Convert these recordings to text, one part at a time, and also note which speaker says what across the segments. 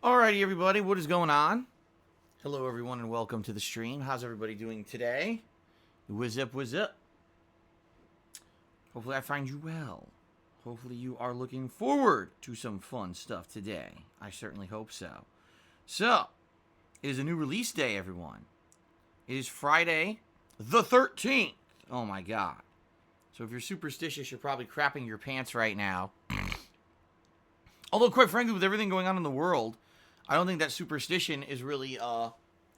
Speaker 1: Alrighty, everybody, what is going on? Hello, everyone, and welcome to the stream. How's everybody doing today? What's up, what's up? Hopefully I find you well. Hopefully you are looking forward to some fun stuff today. I certainly hope so. So, it is a new release day, everyone. It is Friday the 13th. Oh my god. So if you're superstitious, you're probably crapping your pants right now. Although, quite frankly, with everything going on in the world, I don't think that superstition is really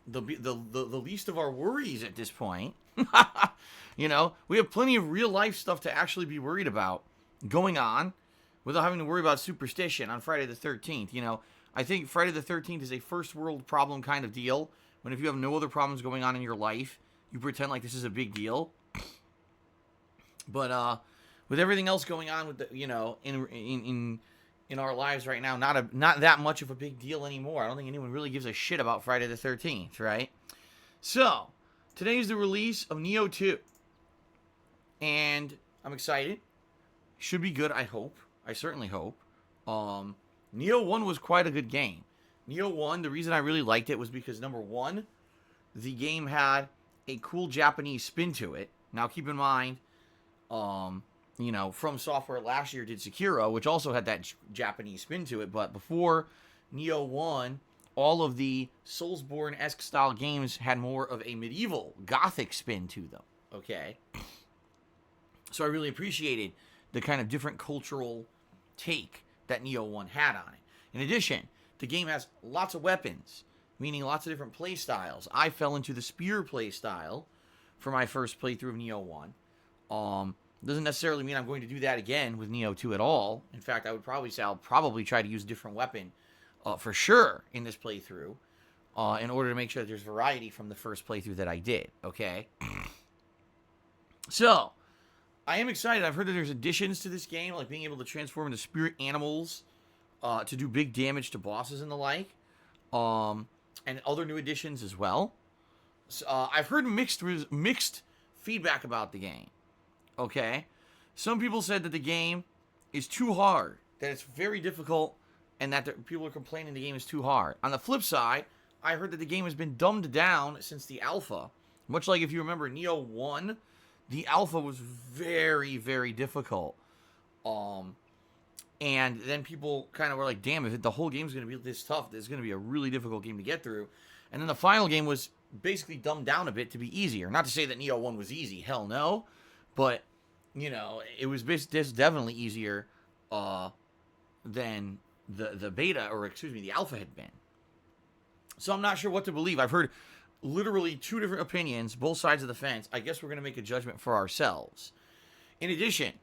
Speaker 1: the least of our worries at this point. You know, we have plenty of real life stuff to actually be worried about going on without having to worry about superstition on Friday the 13th. You know, I think Friday the 13th is a first world problem kind of deal. When if you have no other problems going on in your life, you pretend like this is a big deal. But with everything else going on with the, you know, in our lives right now, not that much of a big deal anymore. I don't think anyone really gives a shit about Friday the 13th, right? So, today is the release of Nioh 2. And I'm excited. Should be good, I hope. I certainly hope. Nioh 1 was quite a good game. Nioh 1, the reason I really liked it was because, number one, the game had a cool Japanese spin to it. Now, keep in mind, you know, From Software last year did Sekiro, which also had that Japanese spin to it. But before Nioh 1, all of the Soulsborne-Esque style games had more of a medieval, gothic spin to them. Okay? So I really appreciated the kind of different cultural take that Nioh 1 had on it. In addition, the game has lots of weapons, meaning lots of different play styles. I fell into the spear play style for my first playthrough of Nioh 1. Doesn't necessarily mean I'm going to do that again with Nioh 2 at all. In fact, I would probably say I'll probably try to use a different weapon for sure in this playthrough in order to make sure that there's variety from the first playthrough that I did, okay? So, I am excited. I've heard that there's additions to this game, like being able to transform into spirit animals to do big damage to bosses and the like, and other new additions as well. So, I've heard mixed feedback about the game. Okay, some people said that the game is too hard, that it's very difficult, and that people are complaining the game is too hard. On the flip side, I heard that the game has been dumbed down since the alpha. Much like if you remember Nioh 1, the alpha was very, very difficult. And then people kind of were like, damn, if the whole game's going to be this tough, it's going to be a really difficult game to get through. And then the final game was basically dumbed down a bit to be easier. Not to say that Nioh 1 was easy, hell no. But, you know, it was definitely easier than the beta, or excuse me, the alpha had been. So I'm not sure what to believe. I've heard literally two different opinions, both sides of the fence. I guess we're going to make a judgment for ourselves. In addition,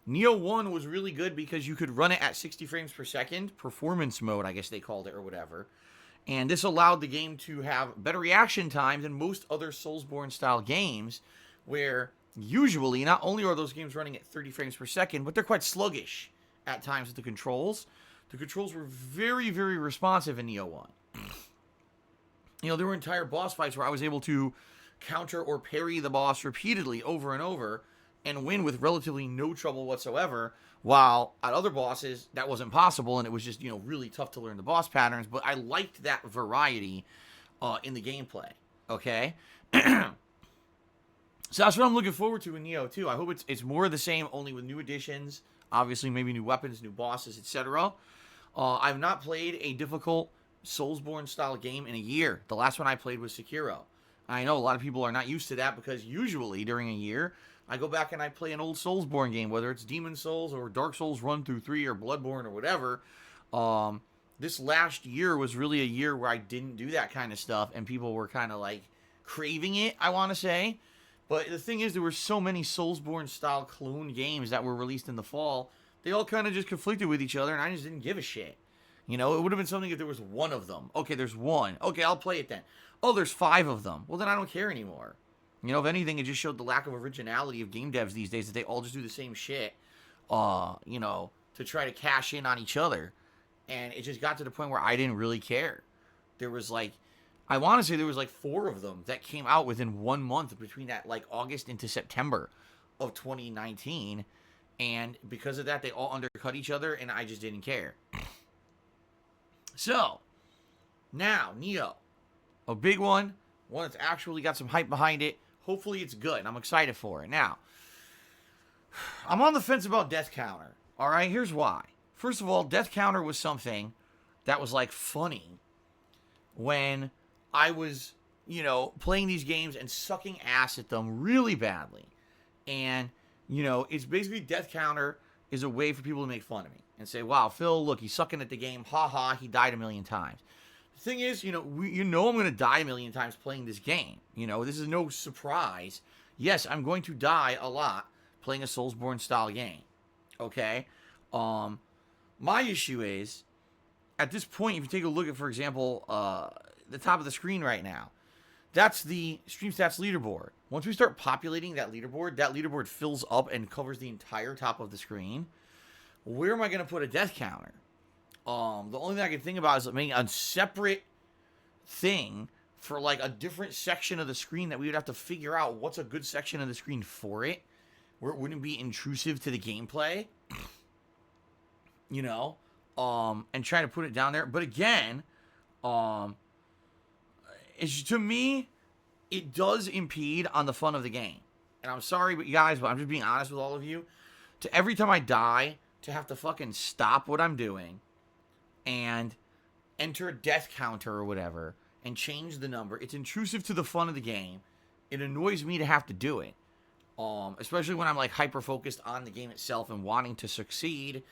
Speaker 1: Nioh 1 was really good because you could run it at 60 frames per second, performance mode, I guess they called it, or whatever. And this allowed the game to have better reaction time than most other Soulsborne-style games, where usually, not only are those games running at 30 frames per second, but they're quite sluggish at times with the controls. The controls were very, very responsive in Nioh 1. You know, there were entire boss fights where I was able to counter or parry the boss repeatedly over and over and win with relatively no trouble whatsoever, while at other bosses, that wasn't possible, and it was just, you know, really tough to learn the boss patterns. But I liked that variety in the gameplay, okay? So that's what I'm looking forward to in Nioh 2. I hope it's more of the same, only with new additions. Obviously, maybe new weapons, new bosses, etc. I've not played a difficult Soulsborne-style game in a year. The last one I played was Sekiro. I know a lot of people are not used to that because usually during a year, I go back and I play an old Soulsborne game, whether it's Demon Souls or Dark Souls 1 through 3 or Bloodborne or whatever. This last year was really a year where I didn't do that kind of stuff, and people were kind of like craving it, I want to say. But the thing is, there were so many Soulsborne-style clone games that were released in the fall. They all kind of just conflicted with each other, and I just didn't give a shit. You know, it would have been something if there was one of them. Okay, there's one. Okay, I'll play it then. Oh, there's 5 of them. Well, then I don't care anymore. You know, if anything, it just showed the lack of originality of game devs these days, that they all just do the same shit, you know, to try to cash in on each other. And it just got to the point where I didn't really care. There was like, I want to say there was like 4 of them that came out within 1 month between that, like, August into September of 2019. And because of that, they all undercut each other, and I just didn't care. So, Now, Neo. A big one that's actually got some hype behind it. Hopefully it's good. I'm excited for it. Now, I'm on the fence about Death Counter. Alright, here's why. First of all, Death Counter was something that was like funny when I was, playing these games and sucking ass at them really badly. And, it's basically Death Counter is a way for people to make fun of me and say, wow, Phil, look, he's sucking at the game. Ha ha, he died a million times. The thing is, I'm going to die a million times playing this game. This is no surprise. Yes, I'm going to die a lot playing a Soulsborne style game. Okay? My issue is, at this point, if you take a look at, for example, the top of the screen right now, that's the Stream Stats leaderboard. Once we start populating that leaderboard fills up and covers the entire top of the screen. Where am I going to put a death counter? The only thing I can think about is making a separate thing for like a different section of the screen that we would have to figure out what's a good section of the screen for it, where it wouldn't be intrusive to the gameplay. And try to put it down there. But again, to me, it does impede on the fun of the game. And I'm sorry, but you guys, but I'm just being honest with all of you. To every time I die, to have to fucking stop what I'm doing and enter a death counter or whatever and change the number. It's intrusive to the fun of the game. It annoys me to have to do it. Especially when I'm like hyper focused on the game itself and wanting to succeed.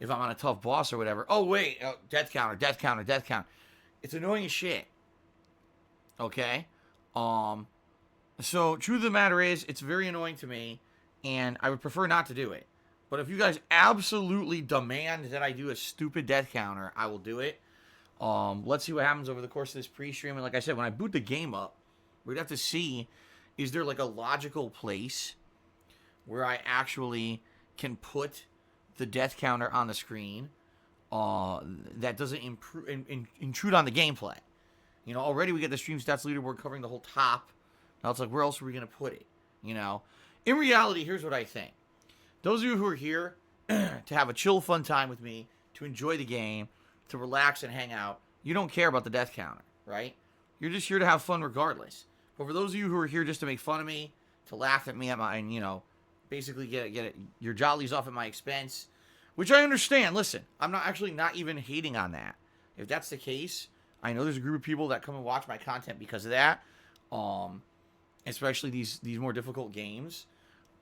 Speaker 1: If I'm on a tough boss or whatever. Oh wait, death counter, death counter, death counter. It's annoying as shit. Okay? So truth of the matter is, it's very annoying to me, and I would prefer not to do it. But if you guys absolutely demand that I do a stupid death counter, I will do it. Let's see what happens over the course of this pre-stream. And like I said, when I boot the game up, we'd have to see, is there like a logical place where I actually can put the death counter on the screen that doesn't intrude on the gameplay. Already we get the Stream Stats leaderboard covering the whole top. Now it's like, where else are we going to put it? In reality, here's what I think. Those of you who are here to have a chill, fun time with me, to enjoy the game, to relax and hang out, you don't care about the death counter, right? You're just here to have fun regardless. But for those of you who are here just to make fun of me, to laugh at me at my, basically get your jollies off at my expense, which I understand. Listen, I'm not even hating on that. If that's the case, I know there's a group of people that come and watch my content because of that. Especially these more difficult games.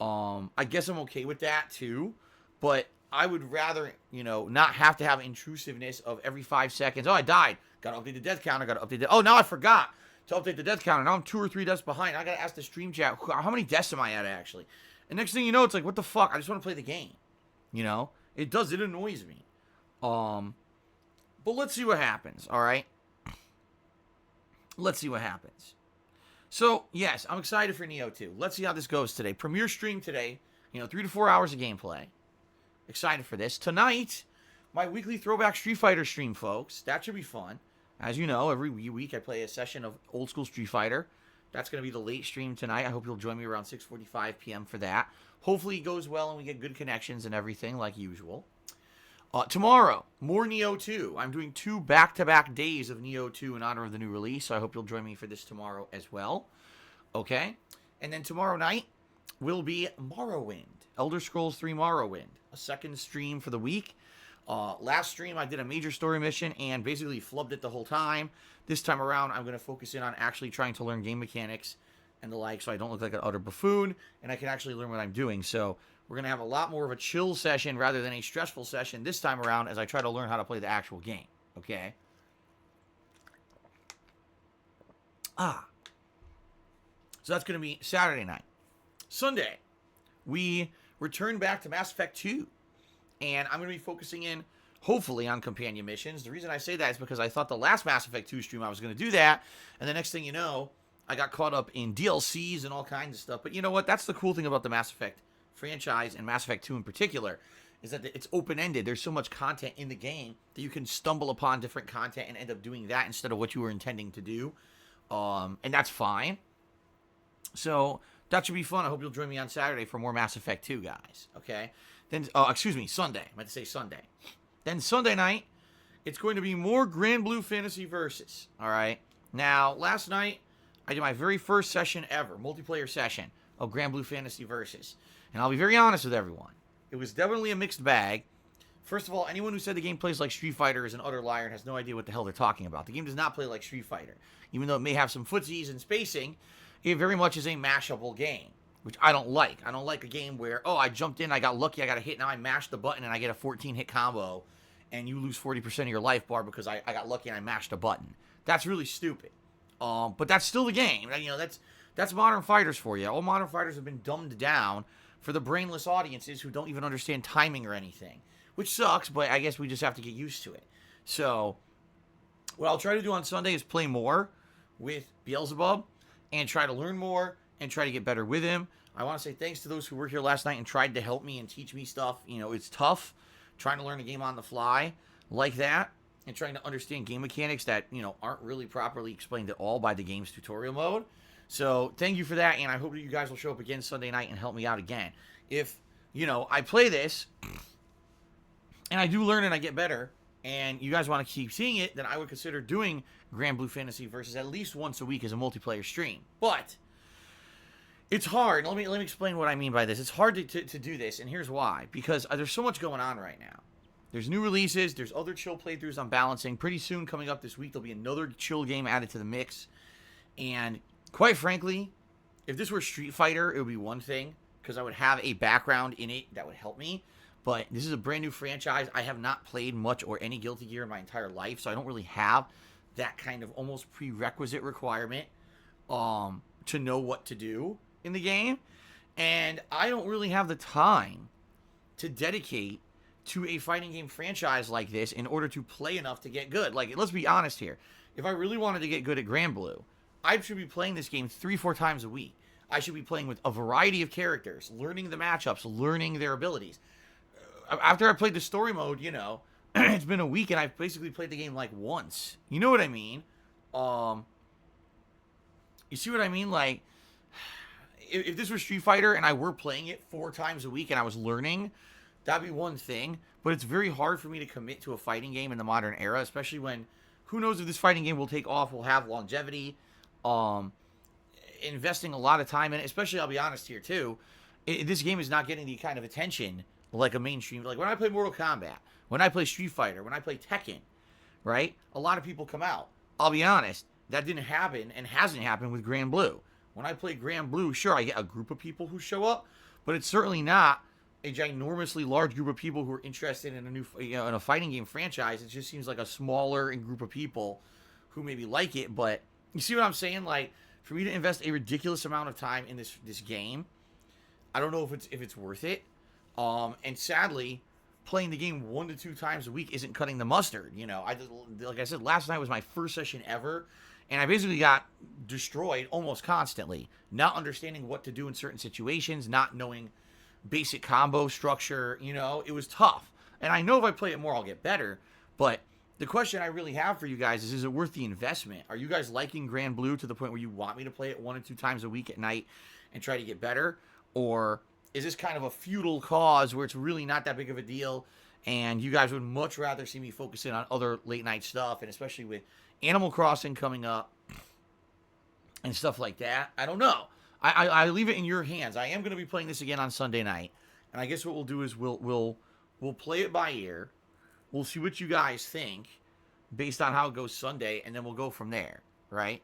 Speaker 1: I guess I'm okay with that too, but I would rather, not have to have intrusiveness of every 5 seconds. Oh, I died. Got to update the death counter. Got to update oh, now I forgot to update the death counter. Now I'm 2 or 3 deaths behind. I got to ask the stream chat, how many deaths am I at actually? And next thing you know, it's like, what the fuck? I just want to play the game. It annoys me. But let's see what happens, all right? Let's see what happens. So, yes, I'm excited for Neo 2. Let's see how this goes today. Premiere stream today. 3 to 4 hours of gameplay. Excited for this. Tonight, my weekly Throwback Street Fighter stream, folks. That should be fun. As you know, every week I play a session of old school Street Fighter. That's going to be the late stream tonight. I hope you'll join me around 6:45 p.m. for that. Hopefully it goes well and we get good connections and everything like usual. Tomorrow, more Neo 2. I'm doing 2 back-to-back days of Neo 2 in honor of the new release, so I hope you'll join me for this tomorrow as well. Okay? And then tomorrow night will be Morrowind. Elder Scrolls 3 Morrowind. A second stream for the week. Last stream, I did a major story mission and basically flubbed it the whole time. This time around, I'm going to focus in on actually trying to learn game mechanics and the like, so I don't look like an utter buffoon, and I can actually learn what I'm doing. So we're going to have a lot more of a chill session rather than a stressful session this time around as I try to learn how to play the actual game. Okay? So that's going to be Saturday night. Sunday, we return back to Mass Effect 2. And I'm going to be focusing in, hopefully, on companion missions. The reason I say that is because I thought the last Mass Effect 2 stream I was going to do that. And the next thing you know, I got caught up in DLCs and all kinds of stuff. But you know what? That's the cool thing about the Mass Effect franchise, and Mass Effect 2 in particular, is that it's open-ended. There's so much content in the game that you can stumble upon different content and end up doing that instead of what you were intending to do. And that's fine. So that should be fun. I hope you'll join me on Saturday for more Mass Effect 2, guys. Okay? Then, Sunday. I meant to say Sunday. Then Sunday night, It's going to be more Granblue Fantasy Versus. All right. Now, last night, I did my very first session ever, multiplayer session of Granblue Fantasy Versus. And I'll be very honest with everyone. It was definitely a mixed bag. First of all, anyone who said the game plays like Street Fighter is an utter liar and has no idea what the hell they're talking about. The game does not play like Street Fighter. Even though it may have some footsies and spacing, it very much is a mashable game, which I don't like. I don't like a game where, oh, I jumped in, I got lucky, I got a hit, now I mashed the button and I get a 14-hit combo, and you lose 40% of your life bar because I got lucky and I mashed a button. That's really stupid. But that's still the game. You know, that's modern fighters for you. All modern fighters have been dumbed down for the brainless audiences who don't even understand timing or anything, which sucks, but I guess we just have to get used to it. So, what I'll try to do on Sunday is play more with Beelzebub and try to learn more and try to get better with him. I want to say thanks to those who were here last night and tried to help me and teach me stuff. You know, it's tough trying to learn a game on the fly like that and trying to understand game mechanics that, you know, aren't really properly explained at all by the game's tutorial mode. So, thank you for that, and I hope that you guys will show up again Sunday night and help me out again. If, you know, I play this and I do learn and I get better, and you guys want to keep seeing it, then I would consider doing Granblue Fantasy Versus at least once a week as a multiplayer stream. But it's hard. Let me explain what I mean by this. It's hard to do this, and here's why. Because there's so much going on right now. There's new releases. There's other chill playthroughs I'm balancing. Pretty soon, coming up this week, there'll be another chill game added to the mix. And quite frankly, if this were Street Fighter, it would be one thing, because I would have a background in it that would help me. But this is a brand new franchise. I have not played much or any Guilty Gear in my entire life, so I don't really have that kind of almost prerequisite requirement to know what to do in the game. And I don't really have the time to dedicate to a fighting game franchise like this in order to play enough to get good. Like, let's be honest here. If I really wanted to get good at Granblue, I should be playing this game 3-4 times a week. I should be playing with a variety of characters, learning the matchups, learning their abilities. After I played the story mode, you know, it's been a week and I've basically played the game like once. You know what I mean? You see what I mean? Like, if this were Street Fighter and I were playing it 4 times a week and I was learning, that'd be one thing. But it's very hard for me to commit to a fighting game in the modern era, especially when, who knows if this fighting game will take off, will have longevity. Investing a lot of time in it, especially, I'll be honest here too, this game is not getting the kind of attention like a mainstream. Like when I play Mortal Kombat, when I play Street Fighter, when I play Tekken, right? A lot of people come out. I'll be honest, that didn't happen and hasn't happened with Granblue. When I play Granblue, sure, I get a group of people who show up, but it's certainly not a ginormously large group of people who are interested in a new, you know, in a fighting game franchise. It just seems like a smaller group of people who maybe like it. But you see what I'm saying? Like, for me to invest a ridiculous amount of time in this game, I don't know if it's worth it. And sadly, playing the game 1 to 2 times a week isn't cutting the mustard. You know, like I said, last night was my first session ever, and I basically got destroyed almost constantly. Not understanding what to do in certain situations, not knowing basic combo structure. You know, it was tough. And I know if I play it more, I'll get better. But the question I really have for you guys is it worth the investment? Are you guys liking Granblue to the point where you want me to play it 1 or 2 times a week at night and try to get better? Or is this kind of a futile cause where it's really not that big of a deal and you guys would much rather see me focusing on other late night stuff, and especially with Animal Crossing coming up and stuff like that? I don't know. I leave it in your hands. I am going to be playing this again on Sunday night, and I guess what we'll do is we'll play it by ear. We'll see what you guys think based on how it goes Sunday, and then we'll go from there, right?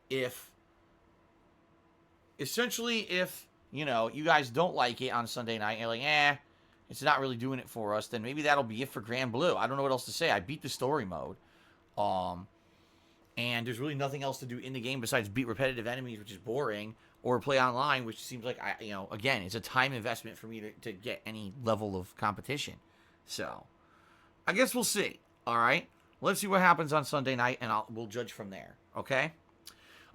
Speaker 1: If you know, you guys don't like it on Sunday night, and you're like, it's not really doing it for us, then maybe that'll be it for Granblue. I don't know what else to say. I beat the story mode. And there's really nothing else to do in the game besides beat repetitive enemies, which is boring, or play online, which seems like, again, it's a time investment for me to get any level of competition. So, I guess we'll see. All right? Let's see what happens on Sunday night, and we'll judge from there. Okay?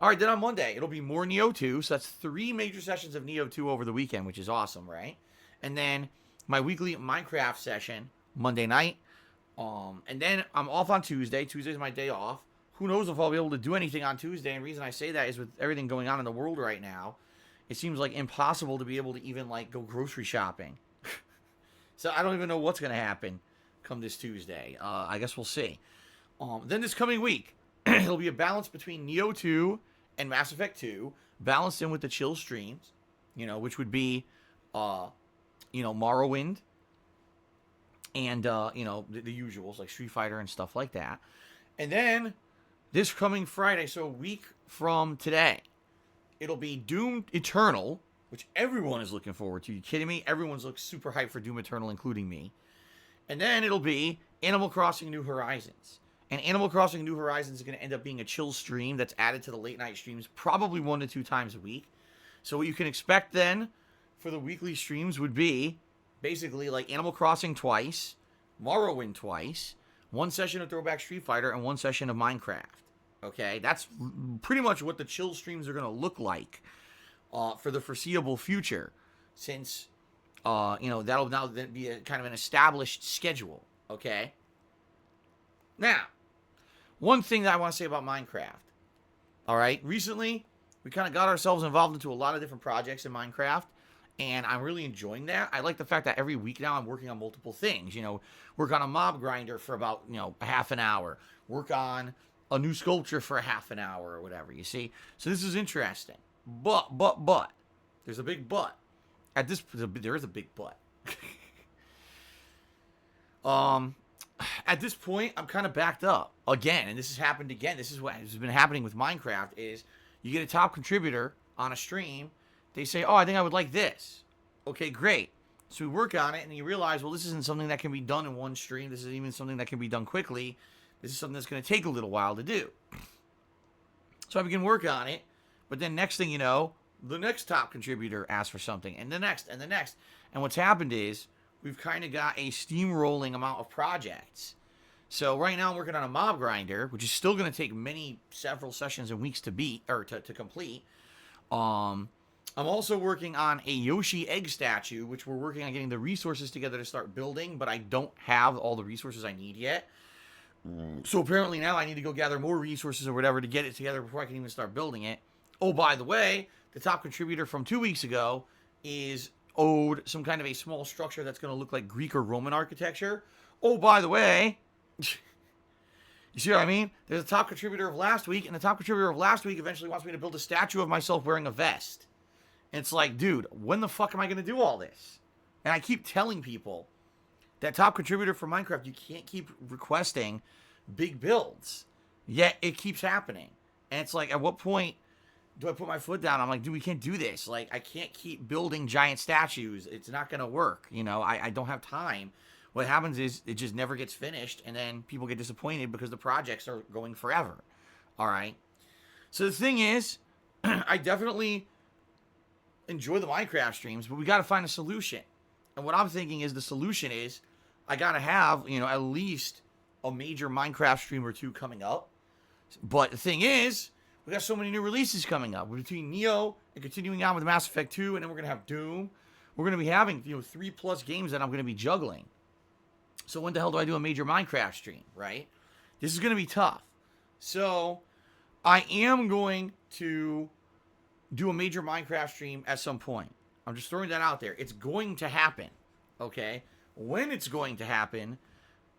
Speaker 1: All right, then on Monday, it'll be more Neo 2. So that's 3 major sessions of Neo 2 over the weekend, which is awesome, right? And then my weekly Minecraft session Monday night. And then I'm off on Tuesday. Tuesday's my day off. Who knows if I'll be able to do anything on Tuesday. And the reason I say that is with everything going on in the world right now, it seems like impossible to be able to even, like, go grocery shopping. So I don't even know what's going to happen come this Tuesday. I guess we'll see. Then this coming week, it'll be a balance between Neo 2 and Mass Effect 2, balanced in with the chill streams, which would be, Morrowind and, the usuals, like Street Fighter and stuff like that. And then this coming Friday, so a week from today, it'll be Doom Eternal, which everyone is looking forward to. You kidding me? Everyone's looking super hyped for Doom Eternal, including me. And then it'll be Animal Crossing New Horizons. And Animal Crossing New Horizons is going to end up being a chill stream that's added to the late night streams, probably 1 to 2 times a week. So what you can expect then for the weekly streams would be basically like Animal Crossing twice, Morrowind twice, 1 session of Throwback Street Fighter, and 1 session of Minecraft. Okay, that's pretty much what the chill streams are going to look like for the foreseeable future, since that'll now be a kind of an established schedule. Okay. Now, one thing that I want to say about Minecraft. All right, recently we kind of got ourselves involved into a lot of different projects in Minecraft, and I'm really enjoying that. I like the fact that every week now I'm working on multiple things. Work on a mob grinder for about a half an hour. Work on a new sculpture for a half an hour or whatever. You see, so this is interesting. But there's a big but. There is a big but. At this point, I'm kind of backed up again, and this has happened again. This is what has been happening with Minecraft: is you get a top contributor on a stream, they say, "Oh, I think I would like this." Okay, great. So we work on it, and you realize, well, this isn't something that can be done in one stream. This isn't even something that can be done quickly. This is something that's going to take a little while to do. So I begin work on it, but then next thing you know, the next top contributor asks for something, and the next, and the next. And what's happened is we've kind of got a steamrolling amount of projects. So right now I'm working on a mob grinder, which is still going to take several sessions and weeks to beat, or to complete. I'm also working on a Yoshi egg statue, which we're working on getting the resources together to start building, but I don't have all the resources I need yet. So apparently now I need to go gather more resources or whatever to get it together before I can even start building it. Oh, by the way, the top contributor from 2 weeks ago is owed some kind of a small structure that's going to look like Greek or Roman architecture. Oh, by the way, you see what I mean? There's a top contributor of last week, and the top contributor of last week eventually wants me to build a statue of myself wearing a vest. And it's like, dude, when the fuck am I going to do all this? And I keep telling people that top contributor for Minecraft, you can't keep requesting big builds. Yet it keeps happening. And it's like, at what point do I put my foot down? I'm like, dude, we can't do this. Like, I can't keep building giant statues. It's not going to work. I don't have time. What happens is it just never gets finished, and then people get disappointed because the projects are going forever. All right? So the thing is, I definitely enjoy the Minecraft streams, but we got to find a solution. And what I'm thinking is the solution is I got to have, at least a major Minecraft stream or two coming up. But the thing is, we got so many new releases coming up. Between Neo and continuing on with Mass Effect 2, and then we're going to have Doom. We're going to be having, 3+ games that I'm going to be juggling. So when the hell do I do a major Minecraft stream, right? This is going to be tough. So I am going to do a major Minecraft stream at some point. I'm just throwing that out there. It's going to happen, okay? When it's going to happen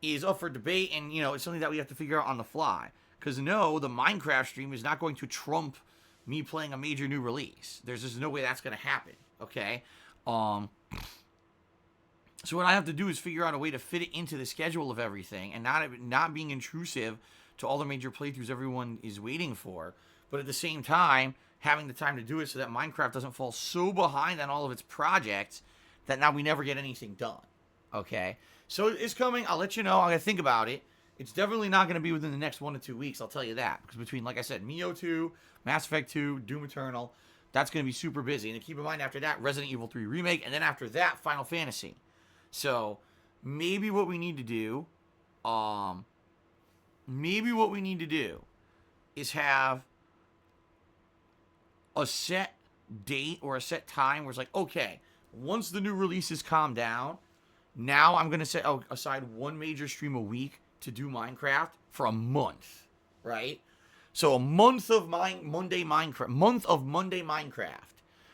Speaker 1: is up for debate, and, it's something that we have to figure out on the fly. Because, no, the Minecraft stream is not going to trump me playing a major new release. There's just no way that's going to happen, okay? So what I have to do is figure out a way to fit it into the schedule of everything and not being intrusive to all the major playthroughs everyone is waiting for. But at the same time, having the time to do it so that Minecraft doesn't fall so behind on all of its projects that now we never get anything done, okay? So it's coming. I'll let you know. I'm going to think about it. It's definitely not going to be within the next 1 to 2 weeks, I'll tell you that. Because between, like I said, Neo 2, Mass Effect 2, Doom Eternal, that's going to be super busy. And keep in mind, after that, Resident Evil 3 Remake, and then after that, Final Fantasy. So maybe what we need to do, is have a set date or a set time where it's like, okay, once the new releases calm down, now I'm going to set aside one major stream a week to do Minecraft for a month, right? So a month of Monday Minecraft,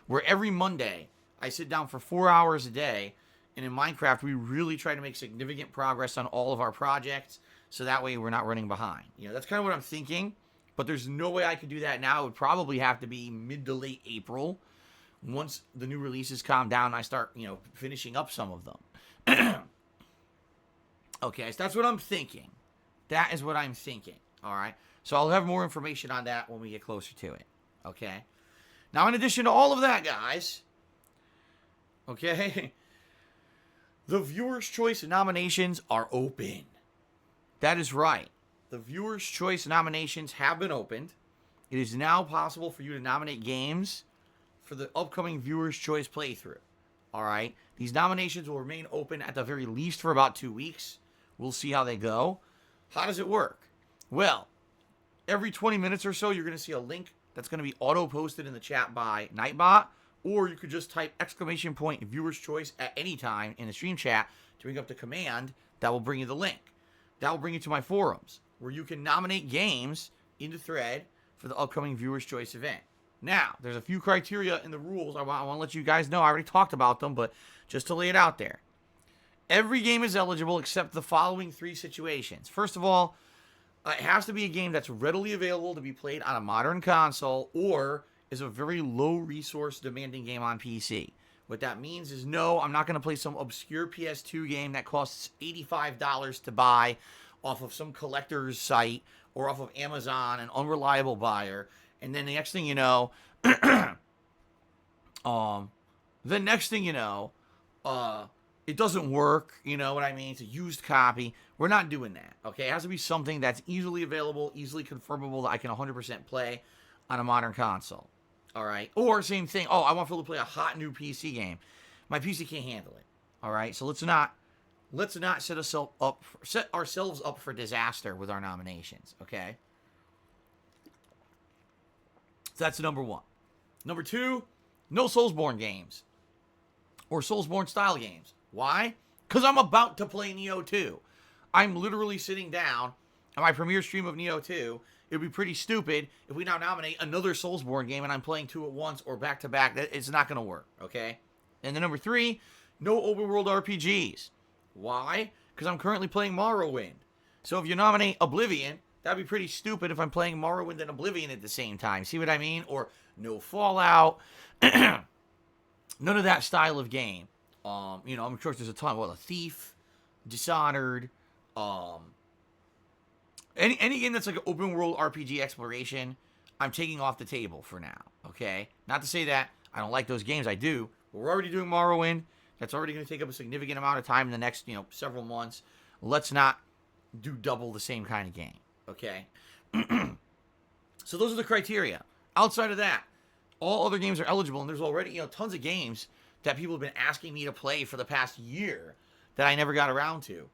Speaker 1: where every Monday I sit down for 4 hours a day And in Minecraft, we really try to make significant progress on all of our projects, so that way we're not running behind. You know, that's kind of what I'm thinking, but there's no way I could do that now. It would probably have to be mid to late April, once the new releases calm down and I start, you know, finishing up some of them. Okay, so that's what I'm thinking. That is what I'm thinking, all right? So I'll have more information on that when we get closer to it, okay? Now, in addition to all of that, guys, okay, the Viewer's Choice nominations are open. That is right. The Viewer's Choice nominations have been opened. It is now possible for you to nominate games for the upcoming Viewer's Choice playthrough, all right? These nominations will remain open at the very least for about 2 weeks. We'll see how they go. How does it work? Well, every 20 minutes or so, you're going to see a link that's going to be auto-posted in the chat by Nightbot, or you could just type ! Viewer's Choice at any time in the stream chat to bring up the command that will bring you the link. That will bring you to my forums, where you can nominate games in the thread for the upcoming Viewer's Choice event. Now, there's a few criteria in the rules. I want to let you guys know. I already talked about them, but just to lay it out there. Every game is eligible except the following 3 situations. First of all, it has to be a game that's readily available to be played on a modern console or is a very low resource demanding game on PC. What that means is, no, I'm not going to play some obscure PS2 game that costs $85 to buy off of some collector's site or off of Amazon, an unreliable buyer. And then the next thing you know, it doesn't work, you know what I mean? It's a used copy. We're not doing that, okay? It has to be something that's easily available, easily confirmable, that I can 100% play on a modern console, all right? Or same thing, I want Phil to play a hot new PC game. My PC can't handle it, all right? So let's not set ourselves up for disaster with our nominations, okay? So that's number 1. Number 2, no Soulsborne games or Soulsborne style games. Why? Because I'm about to play Neo 2. I'm literally sitting down on my premiere stream of Neo 2. It would be pretty stupid if we now nominate another Soulsborne game and I'm playing 2 at once or back to back. It's not going to work, okay? And then number 3, no open world RPGs. Why? Because I'm currently playing Morrowind. So if you nominate Oblivion, that'd be pretty stupid if I'm playing Morrowind and Oblivion at the same time. See what I mean? Or no Fallout. None of that style of game. I'm sure there's a ton. Well, a Thief, Dishonored, any game that's like an open world RPG exploration, I'm taking off the table for now. Okay, not to say that I don't like those games. I do. But we're already doing Morrowind. That's already going to take up a significant amount of time in the next, several months. Let's not do double the same kind of game. Okay. So those are the criteria. Outside of that, all other games are eligible, and there's already tons of games that people have been asking me to play for the past year that I never got around to.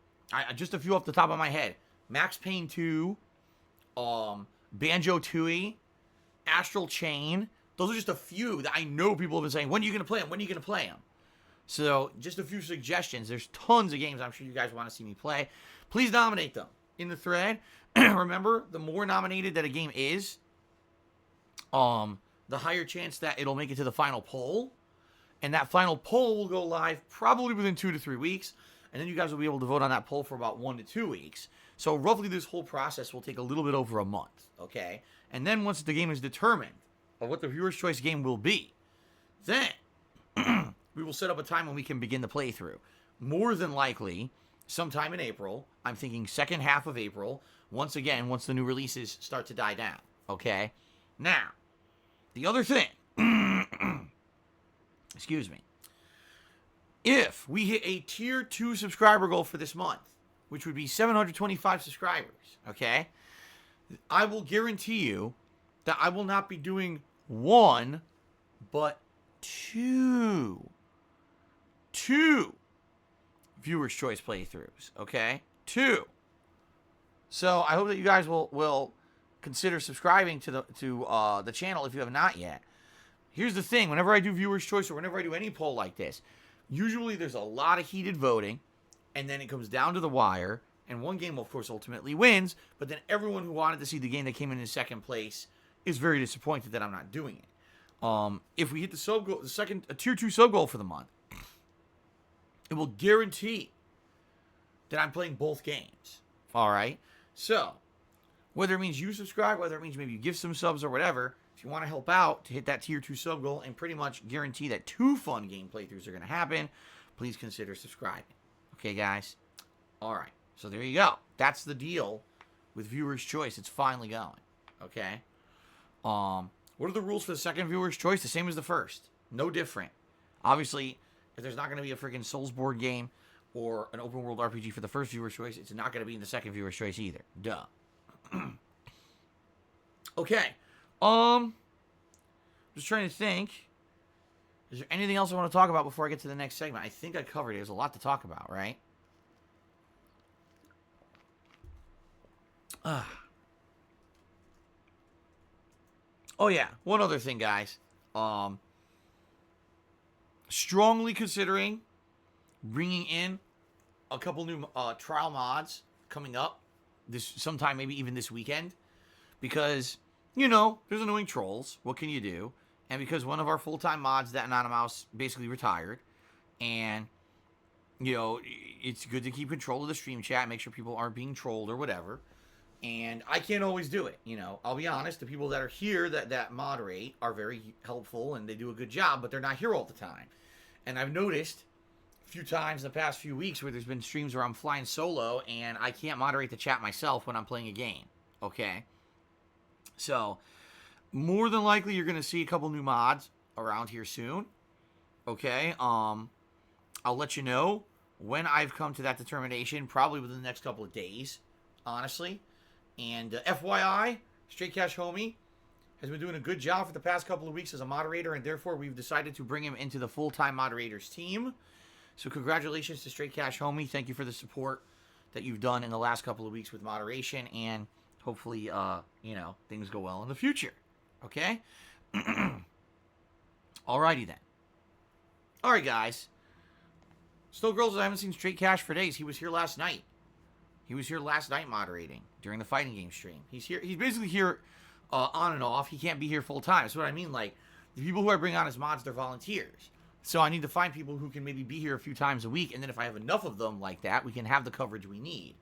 Speaker 1: Just a few off the top of my head. Max Payne 2, Banjo-Tooie, Astral Chain. Those are just a few that I know people have been saying, when are you going to play them? When are you going to play them? So, just a few suggestions. There's tons of games I'm sure you guys want to see me play. Please nominate them in the thread. Remember, the more nominated that a game is, the higher chance that it'll make it to the final poll. And that final poll will go live probably within 2 to 3 weeks. And then you guys will be able to vote on that poll for about 1 to 2 weeks. So roughly this whole process will take a little bit over a month, okay? And then once the game is determined of what the viewer's choice game will be, then we will set up a time when we can begin the playthrough. More than likely, sometime in April. I'm thinking second half of April. Once again, once the new releases start to die down, okay? Now, the other thing, excuse me, if we hit a tier 2 subscriber goal for this month, which would be 725 subscribers, okay, I will guarantee you that I will not be doing 1, but 2 viewer's choice playthroughs, okay? 2. So I hope that you guys will consider subscribing to the channel if you have not yet. Here's the thing: whenever I do viewer's choice or whenever I do any poll like this, usually there's a lot of heated voting, and then it comes down to the wire, and one game, of course, ultimately wins. But then everyone who wanted to see the game that came in second place is very disappointed that I'm not doing it. If we hit the sub goal, a tier 2 sub goal for the month, it will guarantee that I'm playing both games. All right? So, whether it means you subscribe, whether it means maybe you give some subs or whatever, if you want to help out to hit that tier 2 sub goal and pretty much guarantee that 2 fun game playthroughs are going to happen, please consider subscribing. Okay, guys? All right. So there you go. That's the deal with Viewer's Choice. It's finally going. Okay? What are the rules for the second Viewer's Choice? The same as the first. No different. Obviously, if there's not going to be a freaking Soulsborne game or an open world RPG for the first Viewer's Choice, it's not going to be in the second Viewer's Choice either. Duh. Okay. Just trying to think. Is there anything else I want to talk about before I get to the next segment? I think I covered it. There's a lot to talk about, right? Oh yeah, one other thing, guys. Strongly considering bringing in a couple new trial mods coming up this sometime, maybe even this weekend, because there's annoying trolls. What can you do? And because one of our full-time mods, that Anonymous, basically retired, and it's good to keep control of the stream chat, make sure people aren't being trolled or whatever. And I can't always do it, I'll be honest, the people that are here that moderate are very helpful and they do a good job, but they're not here all the time. And I've noticed a few times in the past few weeks where there's been streams where I'm flying solo and I can't moderate the chat myself when I'm playing a game, okay? So, more than likely you're going to see a couple new mods around here soon, okay? I'll let you know when I've come to that determination, probably within the next couple of days, honestly. And FYI, Straight Cash Homie has been doing a good job for the past couple of weeks as a moderator, and therefore we've decided to bring him into the full-time moderators team. So congratulations to Straight Cash Homie. Thank you for the support that you've done in the last couple of weeks with moderation, and hopefully, things go well in the future. Okay? Alrighty then. Alright, guys. Still, girls, I haven't seen Straight Cash for days. He was here last night. He was here last night moderating during the fighting game stream. He's here. He's basically here on and off. He can't be here full time. That's what I mean. Like, the people who I bring on as mods, they're volunteers. So I need to find people who can maybe be here a few times a week. And then if I have enough of them like that, we can have the coverage we need.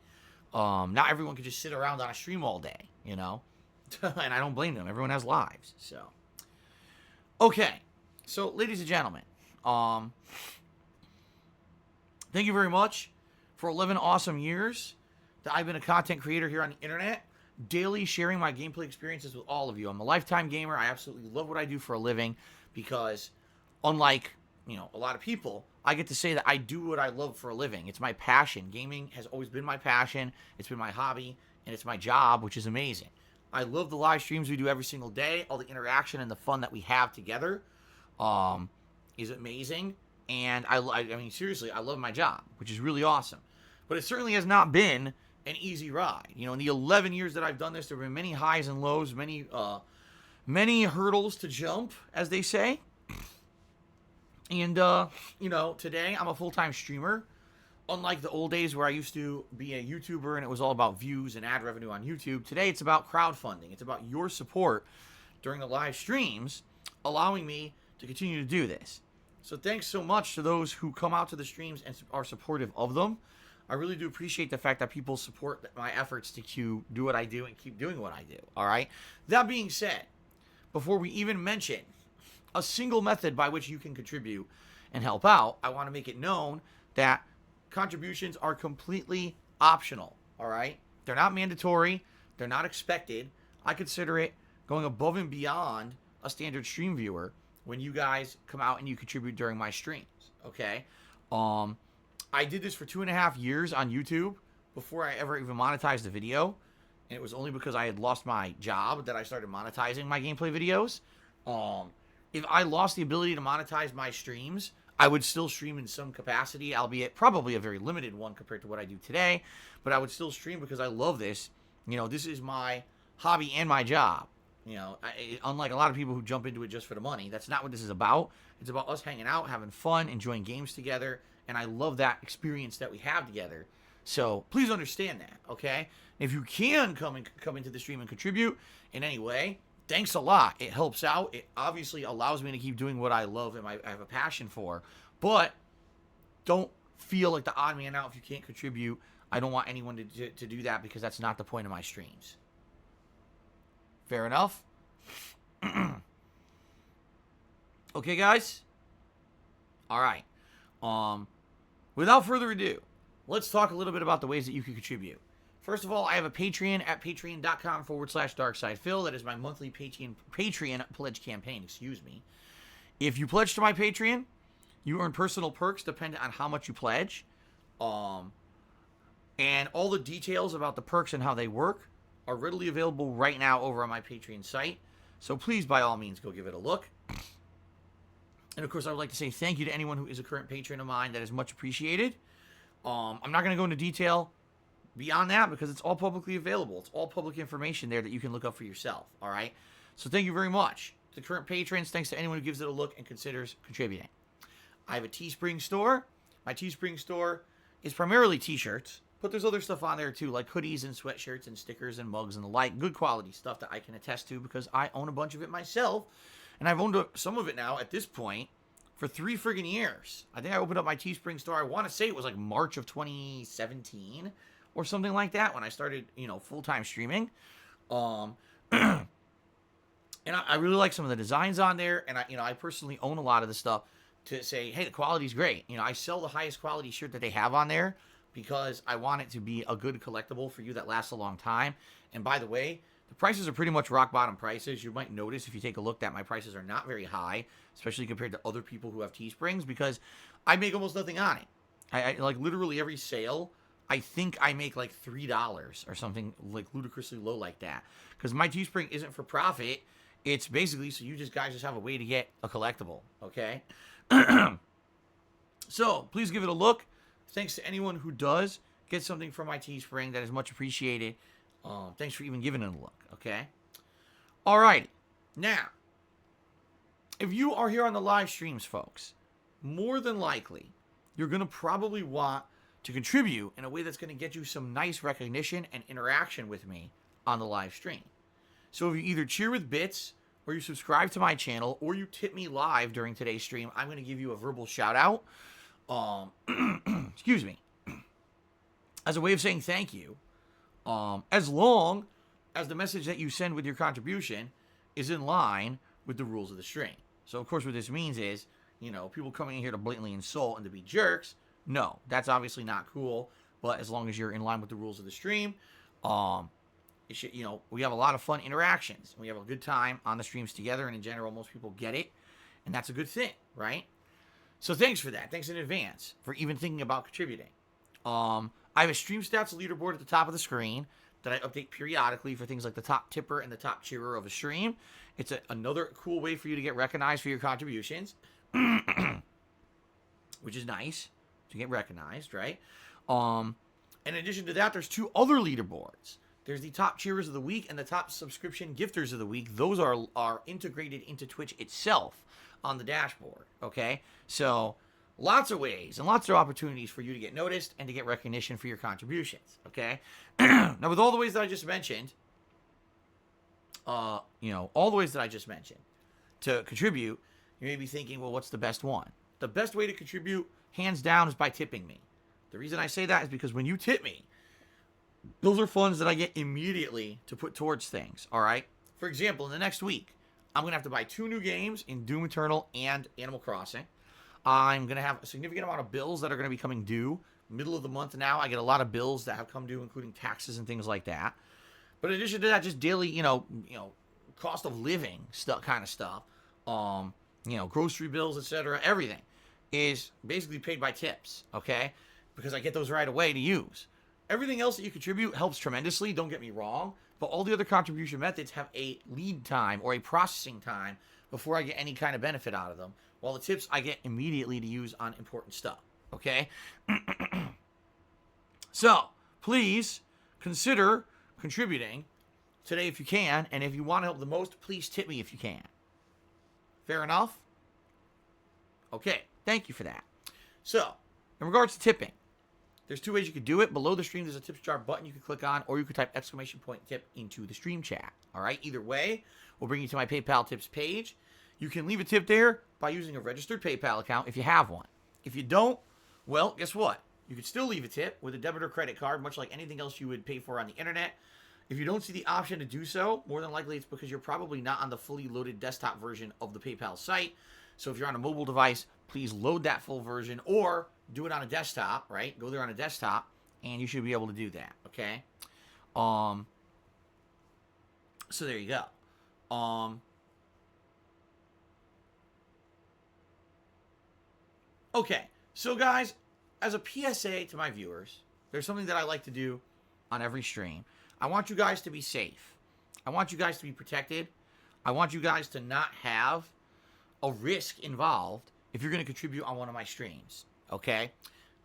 Speaker 1: Not everyone can just sit around on a stream all day, and I don't blame them. Everyone has lives. So, okay. So, ladies and gentlemen, thank you very much for 11 awesome years that I've been a content creator here on the internet, daily sharing my gameplay experiences with all of you. I'm a lifetime gamer. I absolutely love what I do for a living because, unlike, a lot of people, I get to say that I do what I love for a living. It's my passion. Gaming has always been my passion. It's been my hobby, and it's my job, which is amazing. I love the live streams we do every single day. All the interaction and the fun that we have together is amazing. And I mean, seriously, I love my job, which is really awesome. But it certainly has not been an easy ride. In the 11 years that I've done this, there have been many highs and lows, many hurdles to jump, as they say. And, today I'm a full-time streamer. Unlike the old days where I used to be a YouTuber and it was all about views and ad revenue on YouTube, today it's about crowdfunding. It's about your support during the live streams, allowing me to continue to do this. So thanks so much to those who come out to the streams and are supportive of them. I really do appreciate the fact that people support my efforts to do what I do and keep doing what I do, all right? That being said, before we even mention a single method by which you can contribute and help out, I want to make it known that contributions are completely optional, all right? They're not mandatory. They're not expected. I consider it going above and beyond a standard stream viewer when you guys come out and you contribute during my streams, okay? I did this for 2.5 years on YouTube before I ever even monetized the video, and it was only because I had lost my job that I started monetizing my gameplay videos. If I lost the ability to monetize my streams, I would still stream in some capacity, albeit probably a very limited one compared to what I do today, but I would still stream because I love this. This is my hobby and my job. Unlike a lot of people who jump into it just for the money, that's not what this is about. It's about us hanging out, having fun, enjoying games together, and I love that experience that we have together. So please understand that, okay? If you can come into the stream and contribute in any way, thanks a lot. It helps out. It obviously allows me to keep doing what I love and I have a passion for. But don't feel like the odd man out if you can't contribute. I don't want anyone to do that because that's not the point of my streams. Fair enough? Okay, guys? All right. Without further ado, let's talk a little bit about the ways that you can contribute. First of all, I have a Patreon at patreon.com/DarksidePhil. That is my monthly Patreon pledge campaign, excuse me. If you pledge to my Patreon, you earn personal perks depending on how much you pledge. And all the details about the perks and how they work are readily available right now over on my Patreon site. So please, by all means, go give it a look. And, of course, I would like to say thank you to anyone who is a current patron of mine. That is much appreciated. I'm not going to go into detail beyond that because it's all publicly available. It's all public information there that you can look up for yourself, all right? So thank you very much to current patrons. Thanks to anyone who gives it a look and considers contributing. I have a Teespring store. My Teespring store is primarily T-shirts, but there's other stuff on there too, like hoodies and sweatshirts and stickers and mugs and the like. Good quality stuff that I can attest to because I own a bunch of it myself. And I've owned some of it now at this point for 3 friggin' years. I think I opened up my Teespring store, I want to say it was like March of 2017 or something like that when I started, full-time streaming. And I really like some of the designs on there. And I personally own a lot of the stuff to say, hey, the quality's great. I sell the highest quality shirt that they have on there because I want it to be a good collectible for you that lasts a long time. And by the way, the prices are pretty much rock bottom prices. You might notice if you take a look that my prices are not very high, especially compared to other people who have Teesprings, because I make almost nothing on it. I like literally every sale, I think I make like $3 or something like ludicrously low like that. Because my Teespring isn't for profit. It's basically so you guys just have a way to get a collectible, okay? So please give it a look. Thanks to anyone who does get something from my Teespring. That is much appreciated. Thanks for even giving it a look, okay? Alrighty. Now, if you are here on the live streams, folks, more than likely, you're going to probably want to contribute in a way that's going to get you some nice recognition and interaction with me on the live stream. So if you either cheer with bits, or you subscribe to my channel, or you tip me live during today's stream, I'm going to give you a verbal shout-out. Excuse me. As a way of saying thank you. As long as the message that you send with your contribution is in line with the rules of the stream. So, of course, what this means is, people coming in here to blatantly insult and to be jerks, no, that's obviously not cool. But as long as you're in line with the rules of the stream, it should, we have a lot of fun interactions. We have a good time on the streams together, and in general, most people get it, and that's a good thing, right? So thanks for that. Thanks in advance for even thinking about contributing. I have a stream stats leaderboard at the top of the screen that I update periodically for things like the top tipper and the top cheerer of a stream. It's another cool way for you to get recognized for your contributions, which is nice to get recognized, right? In addition to that, there's 2 other leaderboards. There's the top cheerers of the week and the top subscription gifters of the week. Those are integrated into Twitch itself on the dashboard, okay? So lots of ways and lots of opportunities for you to get noticed and to get recognition for your contributions, okay? Now, with all the ways that I just mentioned, all the ways that I just mentioned to contribute, you may be thinking, well, what's the best one? The best way to contribute, hands down, is by tipping me. The reason I say that is because when you tip me, those are funds that I get immediately to put towards things, all right? For example, in the next week, I'm going to have to buy 2 new games in Doom Eternal and Animal Crossing. I'm going to have a significant amount of bills that are going to be coming due. Middle of the month now, I get a lot of bills that have come due, including taxes and things like that. But in addition to that, just daily, cost of living kind of stuff, grocery bills, etc., everything is basically paid by tips, okay? Because I get those right away to use. Everything else that you contribute helps tremendously, don't get me wrong, but all the other contribution methods have a lead time or a processing time before I get any kind of benefit out of them, while the tips I get immediately to use on important stuff, okay? So, please consider contributing today if you can, and if you want to help the most, please tip me if you can. Fair enough? Okay, thank you for that. So, in regards to tipping, there's 2 ways you could do it. Below the stream, there's a tips jar button you can click on, or you could type !tip into the stream chat. All right, either way will bring you to my PayPal tips page. You can leave a tip there by using a registered PayPal account if you have one. If you don't, Well, guess what? You could still leave a tip with a debit or credit card, much like anything else you would pay for on the internet. If you don't see the option to do so, more than likely it's because you're probably not on the fully loaded desktop version of the PayPal site. So if you're on a mobile device, please load that full version or do it on a desktop, right? Go there on a desktop and you should be able to do that, okay? So there you go. Okay, so guys, as a PSA to my viewers, there's something that I like to do on every stream. I want you guys to be safe. I want you guys to be protected. I want you guys to not have a risk involved if you're going to contribute on one of my streams, okay?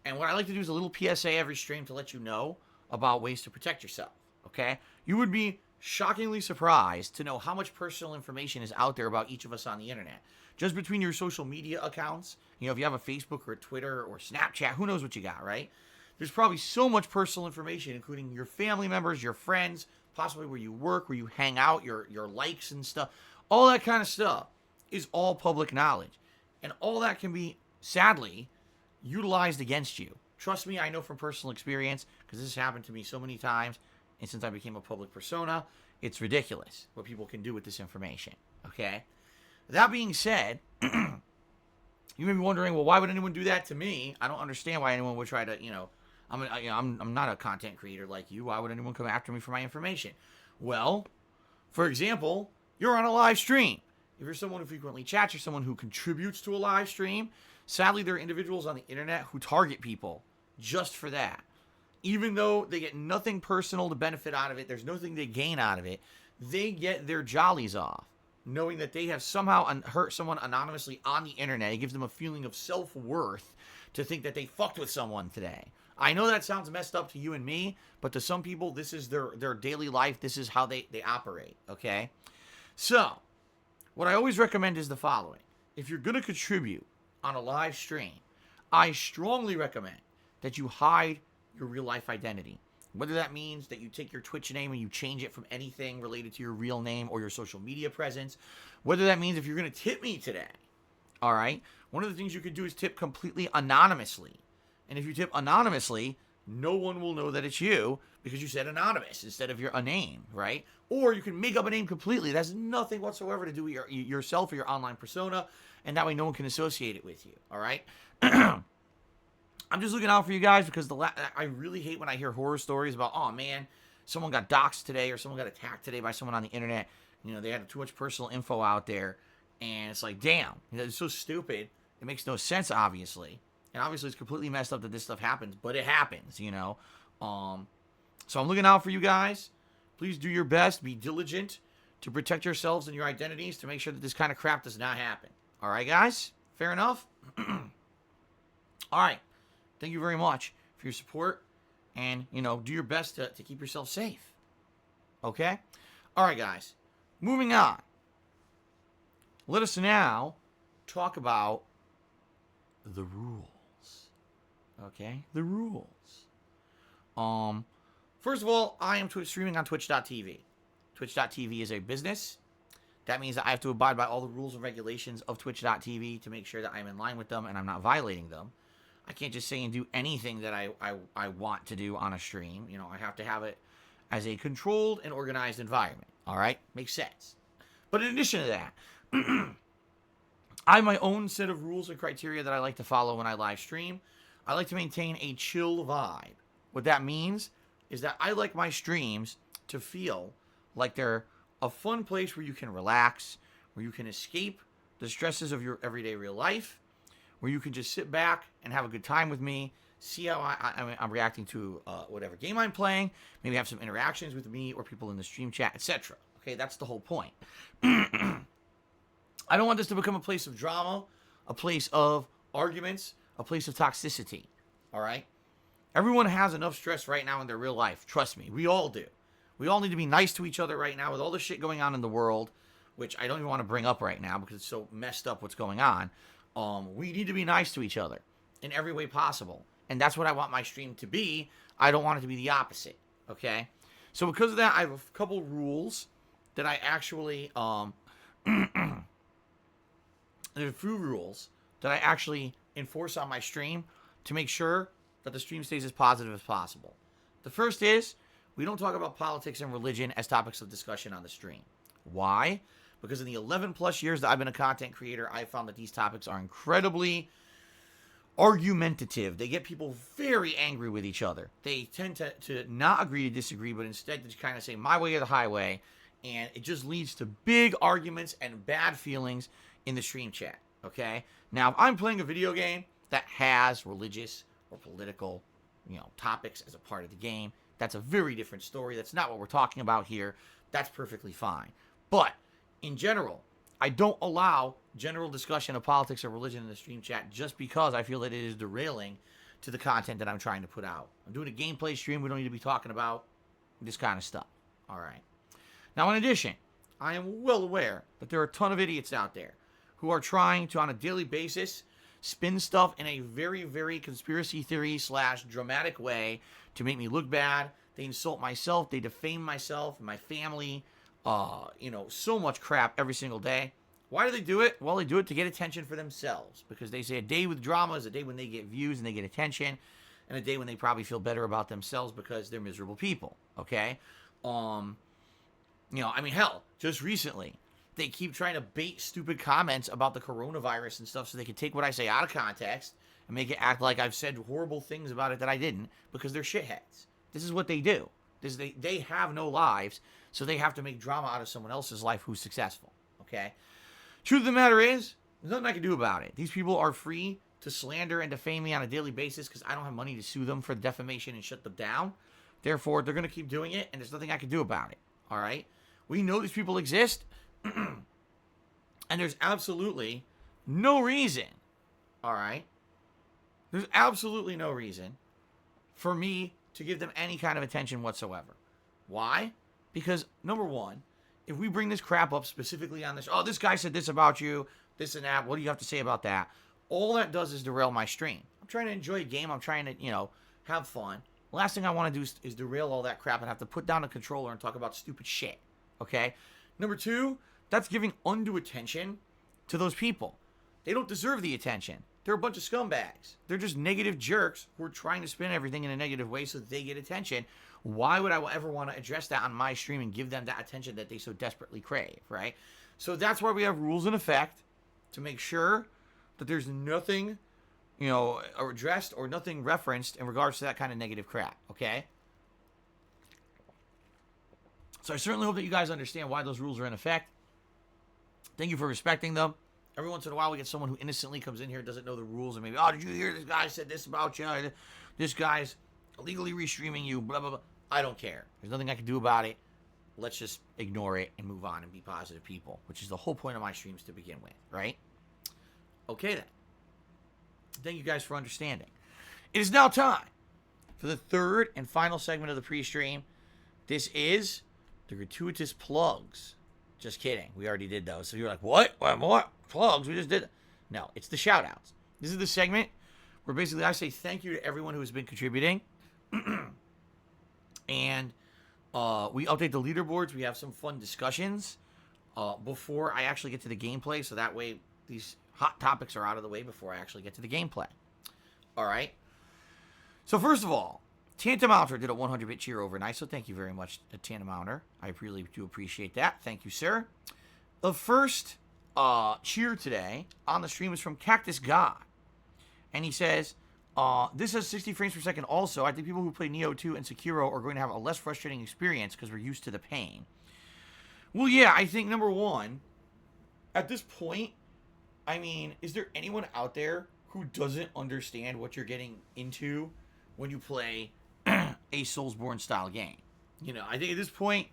Speaker 1: And what I like to do is a little PSA every stream to let you know about ways to protect yourself, okay? You would be shockingly surprised to know how much personal information is out there about each of us on the internet. Just between your social media accounts, you know, if you have a Facebook or a Twitter or Snapchat, who knows what you got, right? There's probably so much personal information, including your family members, your friends, possibly where you work, where you hang out, your likes and stuff. All that kind of stuff is all public knowledge. And all that can be, sadly, utilized against you. Trust me, I know from personal experience, because this has happened to me so many times, and since I became a public persona, it's ridiculous what people can do with this information, okay? That being said, you may be wondering, well, why would anyone do that to me? I don't understand why anyone would try to, I'm not a content creator like you. Why would anyone come after me for my information? Well, for example, you're on a live stream. If you're someone who frequently chats, you're someone who contributes to a live stream, sadly, there are individuals on the internet who target people just for that. Even though they get nothing personal to benefit out of it, there's nothing they gain out of it, they get their jollies off, knowing that they have somehow hurt someone anonymously on the internet. It gives them a feeling of self-worth to think that they fucked with someone today. I know that sounds messed up to you and me, but to some people, this is their daily life. This is how they operate, okay? So, what I always recommend is the following. If you're going to contribute on a live stream, I strongly recommend that you hide your real-life identity. Whether that means that you take your Twitch name and you change it from anything related to your real name or your social media presence. Whether that means if you're going to tip me today, all right, one of the things you could do is tip completely anonymously. And if you tip anonymously, no one will know that it's you because you said anonymous instead of a name, right? Or you can make up a name completely. That has nothing whatsoever to do with yourself or your online persona, and that way no one can associate it with you, all right? I'm just looking out for you guys because I really hate when I hear horror stories about, oh man, someone got doxxed today or someone got attacked today by someone on the internet. You know, they had too much personal info out there. And it's like, damn, it's so stupid. It makes no sense, obviously. And obviously it's completely messed up that this stuff happens, but it happens, you know. So I'm looking out for you guys. Please do your best. Be diligent to protect yourselves and your identities to make sure that this kind of crap does not happen. All right, guys? Fair enough? All right. Thank you very much for your support. And, do your best to keep yourself safe. Okay? All right, guys. Moving on. Let us now talk about the rules. Okay? The rules. First of all, I am streaming on Twitch.tv. Twitch.tv is a business. That means that I have to abide by all the rules and regulations of Twitch.tv to make sure that I'm in line with them and I'm not violating them. I can't just say and do anything that I want to do on a stream. I have to have it as a controlled and organized environment. All right? Makes sense. But in addition to that, I have my own set of rules and criteria that I like to follow when I live stream. I like to maintain a chill vibe. What that means is that I like my streams to feel like they're a fun place where you can relax, where you can escape the stresses of your everyday real life, where you can just sit back and have a good time with me, see how I'm reacting to whatever game I'm playing, maybe have some interactions with me or people in the stream chat, etc. Okay, that's the whole point. I don't want this to become a place of drama, a place of arguments, a place of toxicity, all right? Everyone has enough stress right now in their real life. Trust me, we all do. We all need to be nice to each other right now with all the shit going on in the world, which I don't even want to bring up right now because it's so messed up what's going on. We need to be nice to each other in every way possible. And that's what I want my stream to be. I don't want it to be the opposite, okay? So because of that, I have a couple rules that I actually, there's a few rules that I actually enforce on my stream to make sure that the stream stays as positive as possible. The first is, we don't talk about politics and religion as topics of discussion on the stream. Why? Because in the 11 plus years that I've been a content creator, I found that these topics are incredibly argumentative. They get people very angry with each other. They tend to not agree to disagree, but instead to kind of say my way or the highway, and it just leads to big arguments and bad feelings in the stream chat, okay? Now, if I'm playing a video game that has religious or political, topics as a part of the game, that's a very different story. That's not what we're talking about here. That's perfectly fine. But in general, I don't allow general discussion of politics or religion in the stream chat just because I feel that it is derailing to the content that I'm trying to put out. I'm doing a gameplay stream. We don't need to be talking about this kind of stuff. All right. Now, in addition, I am well aware that there are a ton of idiots out there who are trying to, on a daily basis, spin stuff in a very, very conspiracy theory / dramatic way to make me look bad. They insult myself. They defame myself and my family. So much crap every single day. Why do they do it? Well, they do it to get attention for themselves, because they say a day with drama is a day when they get views and they get attention, and a day when they probably feel better about themselves because they're miserable people. Okay? Hell, just recently, they keep trying to bait stupid comments about the coronavirus and stuff so they can take what I say out of context and make it act like I've said horrible things about it that I didn't, because they're shitheads. This is what they do. They have no lives, so they have to make drama out of someone else's life who's successful. Okay? Truth of the matter is, there's nothing I can do about it. These people are free to slander and defame me on a daily basis because I don't have money to sue them for defamation and shut them down. Therefore, they're going to keep doing it, and there's nothing I can do about it. All right? We know these people exist, and there's absolutely no reason, all right? There's absolutely no reason for me to give them any kind of attention whatsoever. Why? Because, number one, if we bring this crap up specifically on this, this guy said this about you, this and that, what do you have to say about that? All that does is derail my stream. I'm trying to enjoy a game. I'm trying to, have fun. Last thing I want to do is derail all that crap and have to put down a controller and talk about stupid shit. Okay? Number two, that's giving undue attention to those people. They don't deserve the attention. They're a bunch of scumbags. They're just negative jerks who are trying to spin everything in a negative way so that they get attention. Why would I ever want to address that on my stream and give them that attention that they so desperately crave, right? So that's why we have rules in effect to make sure that there's nothing, addressed or nothing referenced in regards to that kind of negative crap, okay? So I certainly hope that you guys understand why those rules are in effect. Thank you for respecting them. Every once in a while, we get someone who innocently comes in here and doesn't know the rules, and maybe, did you hear this guy said this about you? This guy's illegally restreaming you, blah, blah, blah. I don't care. There's nothing I can do about it. Let's just ignore it and move on and be positive people, which is the whole point of my streams to begin with, right? Okay, then. Thank you guys for understanding. It is now time for the third and final segment of the pre-stream. This is the gratuitous plugs. Just kidding. We already did those. So you're like, what? What? Plugs? We just did it. No, it's the shout-outs. This is the segment where basically I say thank you to everyone who has been contributing. And we update the leaderboards. We have some fun discussions before I actually get to the gameplay. So that way these hot topics are out of the way before I actually get to the gameplay. All right. So first of all, Tantamounter did a 100-bit cheer overnight, so thank you very much, Tantamounter. I really do appreciate that. Thank you, sir. The first cheer today on the stream is from Cactus God. And he says, this has 60 frames per second also. I think people who play Neo 2 and Sekiro are going to have a less frustrating experience because we're used to the pain. Well, yeah, I think, number one, at this point, is there anyone out there who doesn't understand what you're getting into when you play a Soulsborne style game? I think at this point,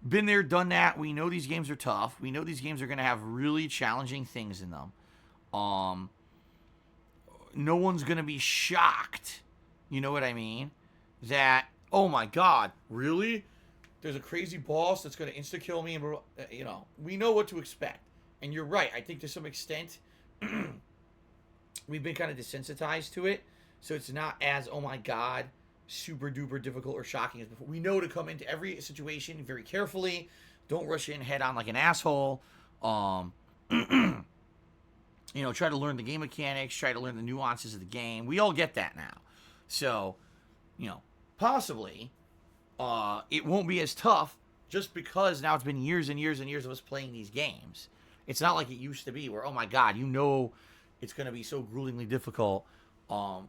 Speaker 1: been there, done that. We know these games are tough. We know these games are going to have really challenging things in them. No one's going to be shocked, you know what I mean, that, oh my god, really? There's a crazy boss that's going to insta-kill me, and we know what to expect. And you're right, I think to some extent, we've been kind of desensitized to it, so it's not as, oh my god, super duper difficult or shocking as before. We know to come into every situation very carefully. Don't rush in head on like an asshole. you know, try to learn the game mechanics, try to learn the nuances of the game. We all get that now. So, you know, possibly it won't be as tough just because now it's been years and years and years of us playing these games. It's not like it used to be where, oh my God, you know it's going to be so gruelingly difficult.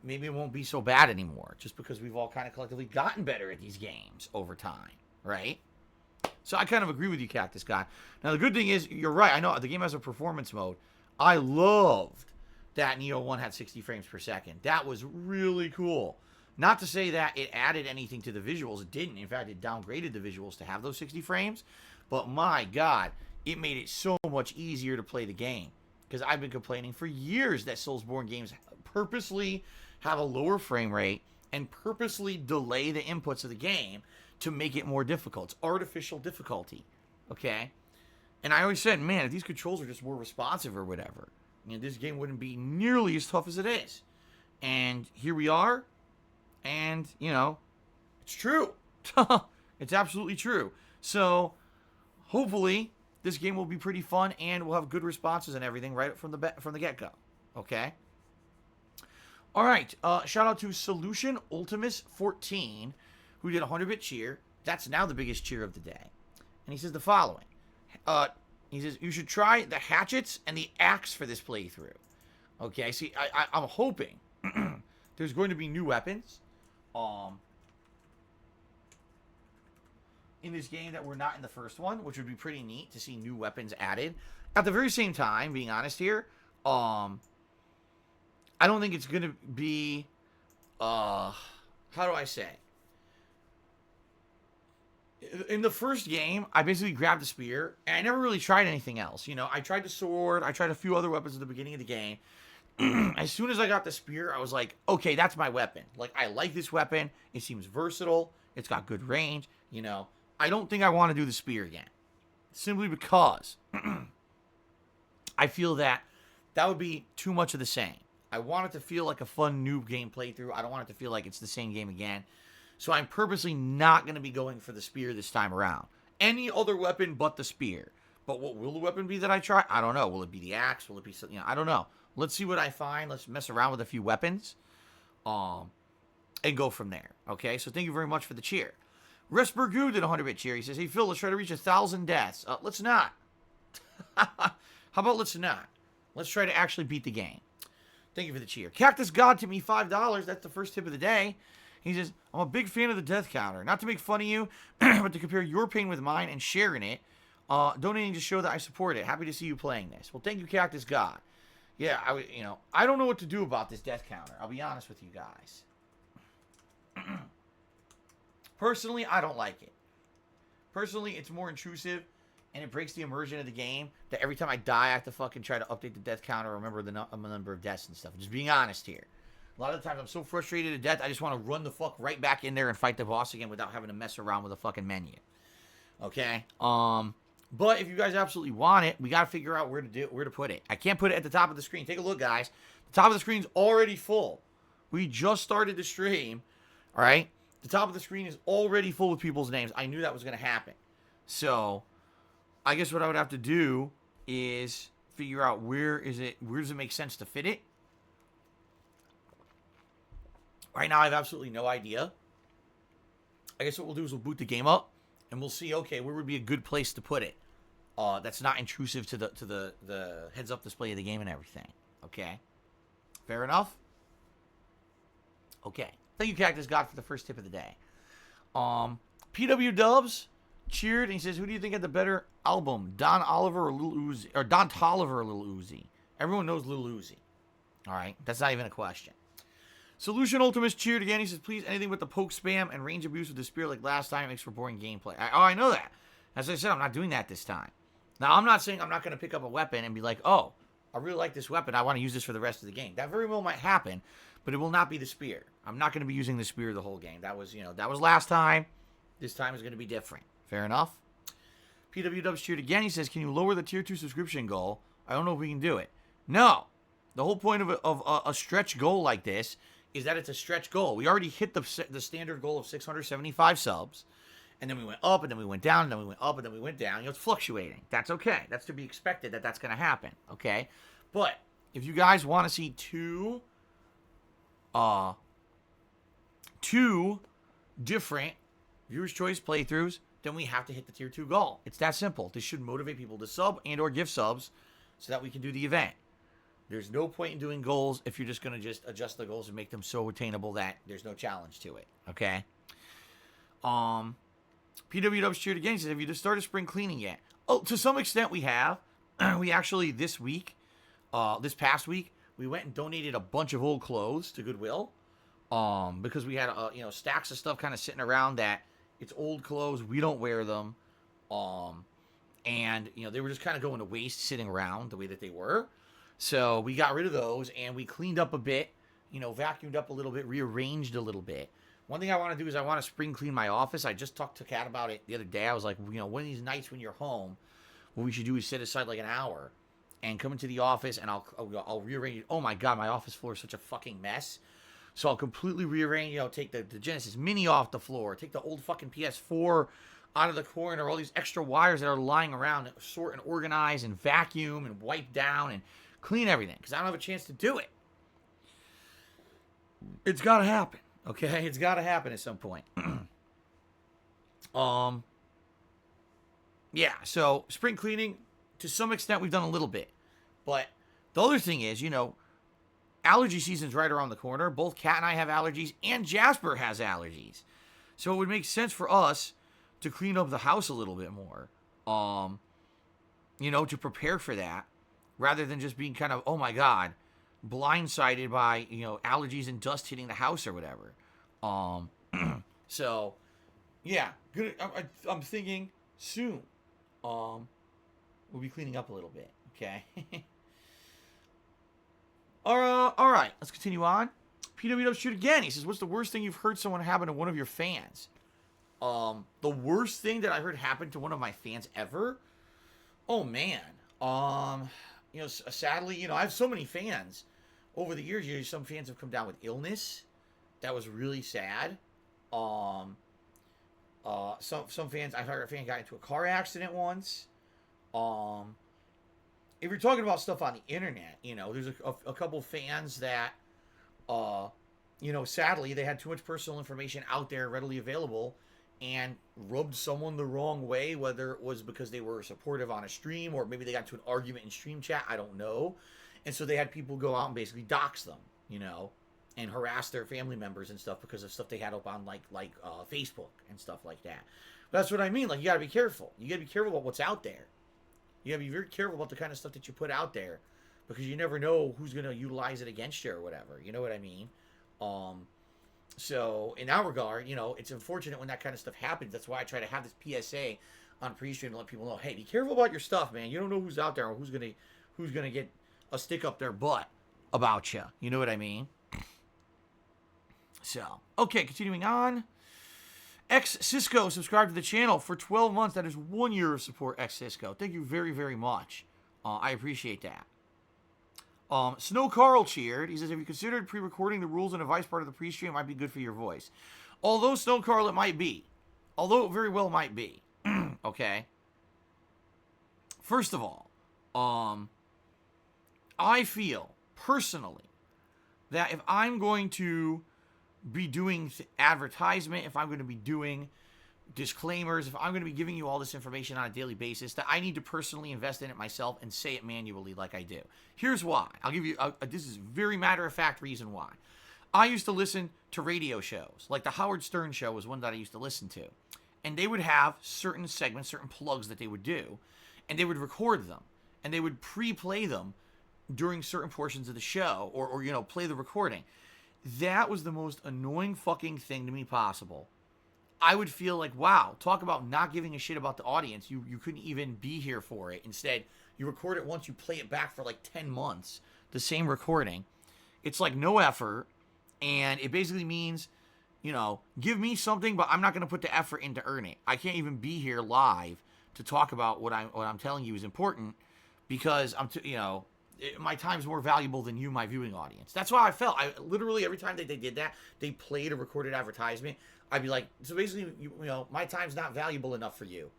Speaker 1: Maybe it won't be so bad anymore just because we've all kind of collectively gotten better at these games over time, right? So I kind of agree with you, Cactus God. Now, the good thing is, you're right. I know the game has a performance mode. I loved that Neo 1 had 60 frames per second. That was really cool. Not to say that it added anything to the visuals. It didn't. In fact, it downgraded the visuals to have those 60 frames. But my God, it made it so much easier to play the game. Because I've been complaining for years that Soulsborne games purposely have a lower frame rate and purposely delay the inputs of the game to make it more difficult. It's artificial difficulty, okay? And I always said, man, if these controls are just more responsive or whatever, you know, this game wouldn't be nearly as tough as it is. And here we are, and, you know, it's true. It's absolutely true. So, hopefully, this game will be pretty fun, and we'll have good responses and everything right from the get-go, okay? All right, shout out to Solution Ultimus 14, who did a 100-bit cheer. That's now the biggest cheer of the day. And he says the following. He says, you should try the hatchets and the axe for this playthrough. Okay, see, I'm hoping there's going to be new weapons in this game that were not in the first one, which would be pretty neat to see new weapons added. At the very same time, being honest here, I don't think it's going to be, how do I say? In the first game, I basically grabbed the spear, and I never really tried anything else. You know, I tried the sword, I tried a few other weapons at the beginning of the game. As soon as I got the spear, I was like, okay, that's my weapon. Like, I like this weapon. It seems versatile. It's got good range. You know, I don't think I want to do the spear again. Simply because I feel that would be too much of the same. I want it to feel like a fun new game playthrough. I don't want it to feel like it's the same game again. So I'm purposely not going to be going for the spear this time around. Any other weapon but the spear. But what will the weapon be that I try? I don't know. Will it be the axe? Will it be something? You know, I don't know. Let's see what I find. Let's mess around with a few weapons. And go from there. Okay? So thank you very much for the cheer. Respergoo did a 100-bit cheer. He says, hey, Phil, let's try to reach 1,000 deaths. Let's not. How about let's not? Let's try to actually beat the game. Thank you for the cheer. Cactus God to me, $5. That's the first tip of the day. He says, I'm a big fan of the death counter. Not to make fun of you, but to compare your pain with mine and sharing it. Donating to show that I support it. Happy to see you playing this. Well, thank you, Cactus God. Yeah, I don't know what to do about this death counter. I'll be honest with you guys. Personally, I don't like it. Personally, it's more intrusive, and it breaks the immersion of the game that every time I die, I have to fucking try to update the death counter or remember the number of deaths and stuff. Just being honest here. A lot of the times I'm so frustrated to death, I just want to run the fuck right back in there and fight the boss again without having to mess around with a fucking menu. Okay? But if you guys absolutely want it, we got to figure out where to put it. I can't put it at the top of the screen. Take a look, guys. The top of the screen's already full. We just started the stream. All right? The top of the screen is already full with people's names. I knew that was going to happen. So, I guess what I would have to do is figure out where does it make sense to fit it. Right now, I have absolutely no idea. I guess what we'll do is we'll boot the game up, and we'll see, okay, where would be a good place to put it that's not intrusive to the heads-up display of the game and everything. Okay? Fair enough? Okay. Thank you, Cactus God, for the first tip of the day. PW Dubs cheered, and he says, who do you think had the better album, Don Oliver or Lil Uzi? Or Don Tolliver or Lil Uzi? Everyone knows Lil Uzi. All right? That's not even a question. Solution Ultimus cheered again. He says, please, anything with the poke spam and range abuse with the spear like last time makes for boring gameplay. I know that. As I said, I'm not doing that this time. Now, I'm not saying I'm not going to pick up a weapon and be like, oh, I really like this weapon. I want to use this for the rest of the game. That very well might happen, but it will not be the spear. I'm not going to be using the spear the whole game. That was last time. This time is going to be different. Fair enough? PW Dubs cheered again. He says, can you lower the Tier 2 subscription goal? I don't know if we can do it. No. The whole point of a stretch goal like this is that it's a stretch goal. We already hit the standard goal of 675 subs, and then we went up, and then we went down, and then we went up, and then we went down. You know, it's fluctuating. That's okay. That's to be expected that's going to happen, okay? But if you guys want to see two different Viewer's Choice playthroughs, then we have to hit the tier 2 goal. It's that simple. This should motivate people to sub and or give subs so that we can do the event. There's no point in doing goals if you're just going to just adjust the goals and make them so attainable that there's no challenge to it. Okay? PWW cheered again. He says, have you just started spring cleaning yet? Oh, to some extent we have. We actually, this past week, we went and donated a bunch of old clothes to Goodwill. Because we had, stacks of stuff kind of sitting around that it's old clothes. We don't wear them. And, they were just kind of going to waste sitting around the way that they were. So we got rid of those and we cleaned up a bit, vacuumed up a little bit, rearranged a little bit. One thing I want to do is I want to spring clean my office. I just talked to Kat about it the other day. I was like, one of these nights when you're home, what we should do is set aside like an hour and come into the office and I'll rearrange it. Oh my God, my office floor is such a fucking mess. So I'll completely rearrange, take the Genesis Mini off the floor, take the old fucking PS4 out of the corner, all these extra wires that are lying around, sort and organize and vacuum and wipe down and clean everything because I don't have a chance to do it. It's got to happen, okay? It's got to happen at some point. Yeah, so spring cleaning, to some extent, we've done a little bit. But the other thing is, allergy season's right around the corner. Both Kat and I have allergies, and Jasper has allergies. So it would make sense for us to clean up the house a little bit more, to prepare for that, rather than just being kind of, oh my God, blindsided by, allergies and dust hitting the house or whatever. So, yeah, good. I'm thinking soon, we'll be cleaning up a little bit, okay? All right, let's continue on. PWW shoot again. He says, what's the worst thing you've heard someone happen to one of your fans? The worst thing that I heard happen to one of my fans ever? Oh, man. Sadly, I have so many fans. Over the years, some fans have come down with illness. That was really sad. Some fans, I've heard a fan got into a car accident once. If you're talking about stuff on the internet, there's a couple fans that, sadly, they had too much personal information out there readily available and rubbed someone the wrong way, whether it was because they were supportive on a stream or maybe they got into an argument in stream chat. I don't know. And so they had people go out and basically dox them, and harass their family members and stuff because of stuff they had up on like Facebook and stuff like that. But that's what I mean. Like, you got to be careful. You got to be careful about what's out there. You got to be very careful about the kind of stuff that you put out there because you never know who's going to utilize it against you or whatever. You know what I mean? So in that regard, it's unfortunate when that kind of stuff happens. That's why I try to have this PSA on pre-stream to let people know, hey, be careful about your stuff, man. You don't know who's out there or who's gonna get a stick up their butt about you. You know what I mean? So, okay, continuing on. X Cisco subscribed to the channel for 12 months. That is 1 year of support, X Cisco. Thank you very, very much. I appreciate that. Snow Carl cheered. He says, have you considered pre-recording the rules and advice part of the pre-stream? It might be good for your voice. Although, Snow Carl, it might be. Although, it very well might be. Okay? First of all, I feel, personally, that if I'm going to be doing advertisement, if I'm going to be doing disclaimers, if I'm going to be giving you all this information on a daily basis, that I need to personally invest in it myself and say it manually like I do. Here's why. I'll give you, this is very matter-of-fact reason why. I used to listen to radio shows. Like the Howard Stern show was one that I used to listen to. And they would have certain segments, certain plugs that they would do. And they would record them. And they would pre-play them during certain portions of the show. Or play the recording. That was the most annoying fucking thing to me possible. I would feel like, wow, talk about not giving a shit about the audience. You couldn't even be here for it. Instead, you record it once, you play it back for like 10 months. The same recording. It's like no effort. And it basically means, give me something, but I'm not going to put the effort in to earn it. I can't even be here live to talk about what I'm telling you is important because my time's more valuable than you, my viewing audience. That's why I felt. I literally, every time that they did that, they played a recorded advertisement, I'd be like, so basically, my time's not valuable enough for you.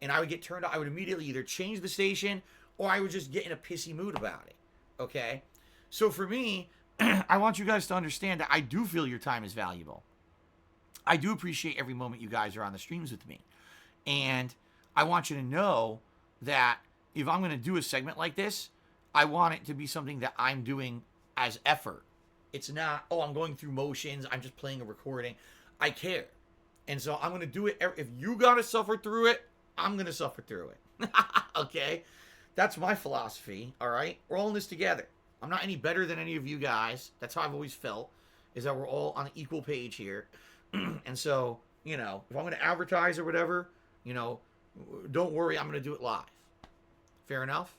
Speaker 1: And I would get turned off. I would immediately either change the station or I would just get in a pissy mood about it. Okay? So for me, I want you guys to understand that I do feel your time is valuable. I do appreciate every moment you guys are on the streams with me. And I want you to know that if I'm going to do a segment like this, I want it to be something that I'm doing as effort. It's not, oh, I'm going through motions, I'm just playing a recording. I care. And so I'm going to do it. If you got to suffer through it, I'm going to suffer through it. Okay? That's my philosophy, all right? We're all in this together. I'm not any better than any of you guys. That's how I've always felt, is that we're all on an equal page here. And so, you know, if I'm going to advertise or whatever, you know, don't worry, I'm going to do it live. Fair enough?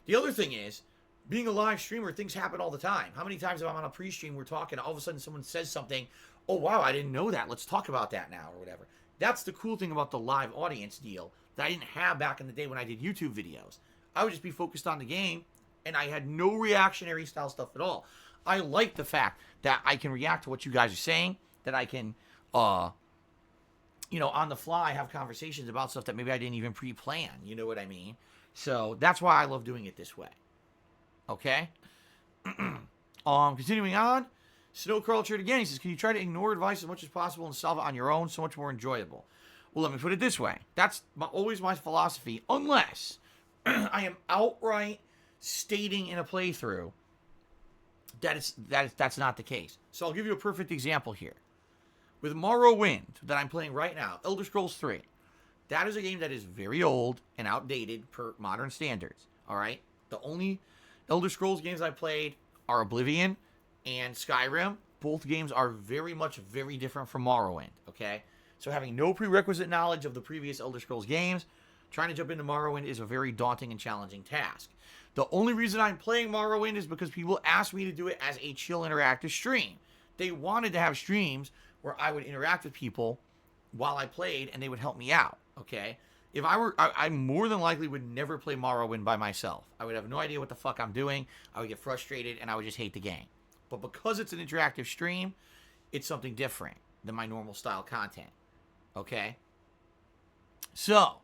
Speaker 1: The other thing is, being a live streamer, things happen all the time. How many times if I'm on a pre-stream, we're talking, all of a sudden someone says something, oh, wow, I didn't know that. Let's talk about that now or whatever. That's the cool thing about the live audience deal that I didn't have back in the day when I did YouTube videos. I would just be focused on the game, and I had no reactionary style stuff at all. I like the fact that I can react to what you guys are saying, that I can, you know, on the fly have conversations about stuff that maybe I didn't even pre-plan. You know what I mean? So that's why I love doing it this way. Okay? Continuing on, Snow Cultured again, he says, can you try to ignore advice as much as possible and solve it on your own? So much more enjoyable. Well, let me put it this way. That's always my philosophy, unless I am outright stating in a playthrough that's not the case. So I'll give you a perfect example here. With Morrowind, that I'm playing right now, Elder Scrolls 3, that is a game that is very old and outdated per modern standards, all right? The only Elder Scrolls games I played are Oblivion and Skyrim. Both games are very different from Morrowind, okay? So having no prerequisite knowledge of the previous Elder Scrolls games, trying to jump into Morrowind is a very daunting and challenging task. The only reason I'm playing Morrowind is because people asked me to do it as a chill interactive stream. They wanted to have streams where I would interact with people while I played and they would help me out, okay? If I more than likely would never play Morrowind by myself. I would have no idea what the fuck I'm doing. I would get frustrated and I would just hate the game. But because it's an interactive stream, it's something different than my normal style content, okay? So,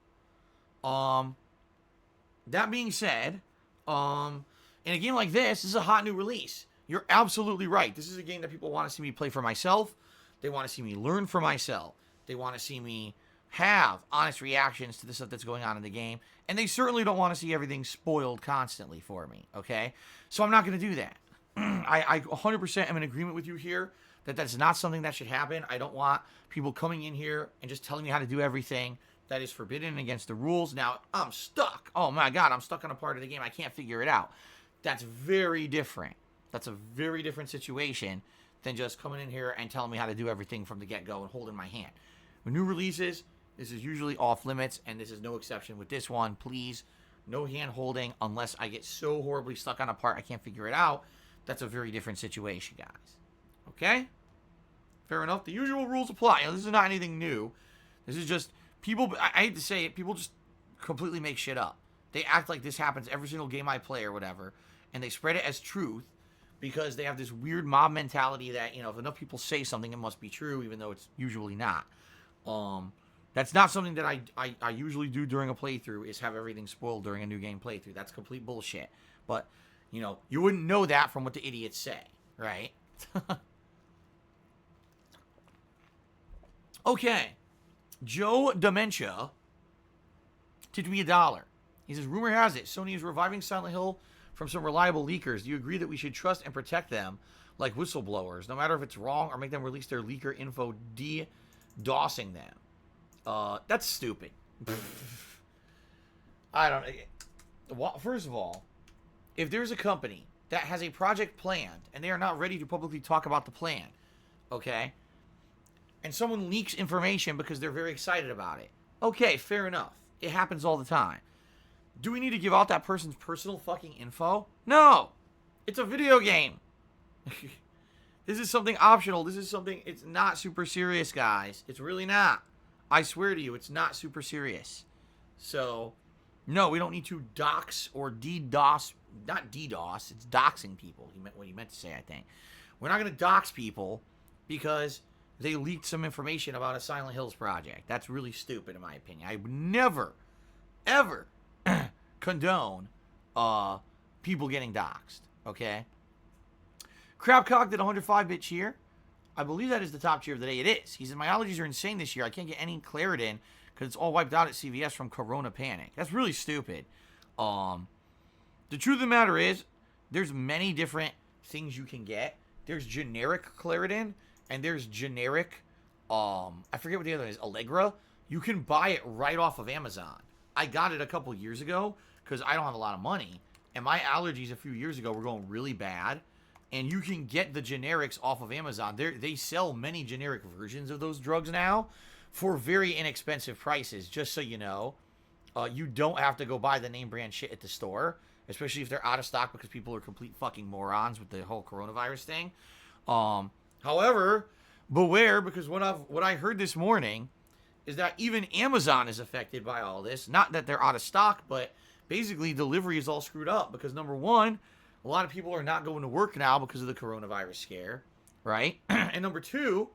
Speaker 1: that being said, in a game like this is a hot new release. You're absolutely right. This is a game that people want to see me play for myself. They want to see me learn for myself. They want to see me have honest reactions to the stuff that's going on in the game. And they certainly don't want to see everything spoiled constantly for me, okay? So I'm not going to do that. I 100% am in agreement with you here that that's not something that should happen. I don't want people coming in here and just telling me how to do everything. That is forbidden and against the rules. Now, I'm stuck. Oh my God, I'm stuck on a part of the game. I can't figure it out. That's very different. That's a very different situation than just coming in here and telling me how to do everything from the get-go and holding my hand. With new releases, this is usually off limits, and this is no exception with this one. Please, no hand-holding unless I get so horribly stuck on a part I can't figure it out. That's a very different situation, guys. Okay? Fair enough. The usual rules apply. This is not anything new. This is just people, I hate to say it, people just completely make shit up. They act like this happens every single game I play or whatever, and they spread it as truth because they have this weird mob mentality that, you know, if enough people say something, it must be true, even though it's usually not. That's not something that I usually do during a playthrough, is have everything spoiled during a new game playthrough. That's complete bullshit. But, you know, you wouldn't know that from what the idiots say, right? Okay. Joe Dementia tipped me $1. He says, rumor has it Sony is reviving Silent Hill from some reliable leakers. Do you agree that we should trust and protect them like whistleblowers, no matter if it's wrong, or make them release their leaker info DDoSing them? That's stupid. I don't know. First of all, if there's a company that has a project planned and they are not ready to publicly talk about the plan, okay, and someone leaks information because they're very excited about it, okay, fair enough. It happens all the time. Do we need to give out that person's personal fucking info? No! It's a video game. This is something optional. This is something, it's not super serious, guys. It's really not. I swear to you, it's not super serious. So, no, we don't need to dox or DDoS. Not DDoS, it's doxing people. He meant what he meant to say, I think. We're not going to dox people because they leaked some information about a Silent Hills project. That's really stupid, in my opinion. I would never, ever condone people getting doxxed, okay? Crabcock did 105-bit cheer. I believe that is the top cheer of the day. It is. He said, my allergies are insane this year. I can't get any Claritin because it's all wiped out at CVS from Corona Panic. That's really stupid. The truth of the matter is, there's many different things you can get. There's generic Claritin, and there's generic, I forget what the other one is, Allegra. You can buy it right off of Amazon. I got it a couple years ago because I don't have a lot of money, and my allergies a few years ago were going really bad. And you can get the generics off of Amazon. They sell many generic versions of those drugs now for very inexpensive prices, just so you know. You don't have to go buy the name brand shit at the store, especially if they're out of stock because people are complete fucking morons with the whole coronavirus thing. However, beware, because what I heard this morning is that even Amazon is affected by all this. Not that they're out of stock, but basically delivery is all screwed up because, number one, a lot of people are not going to work now because of the coronavirus scare, right? And number two,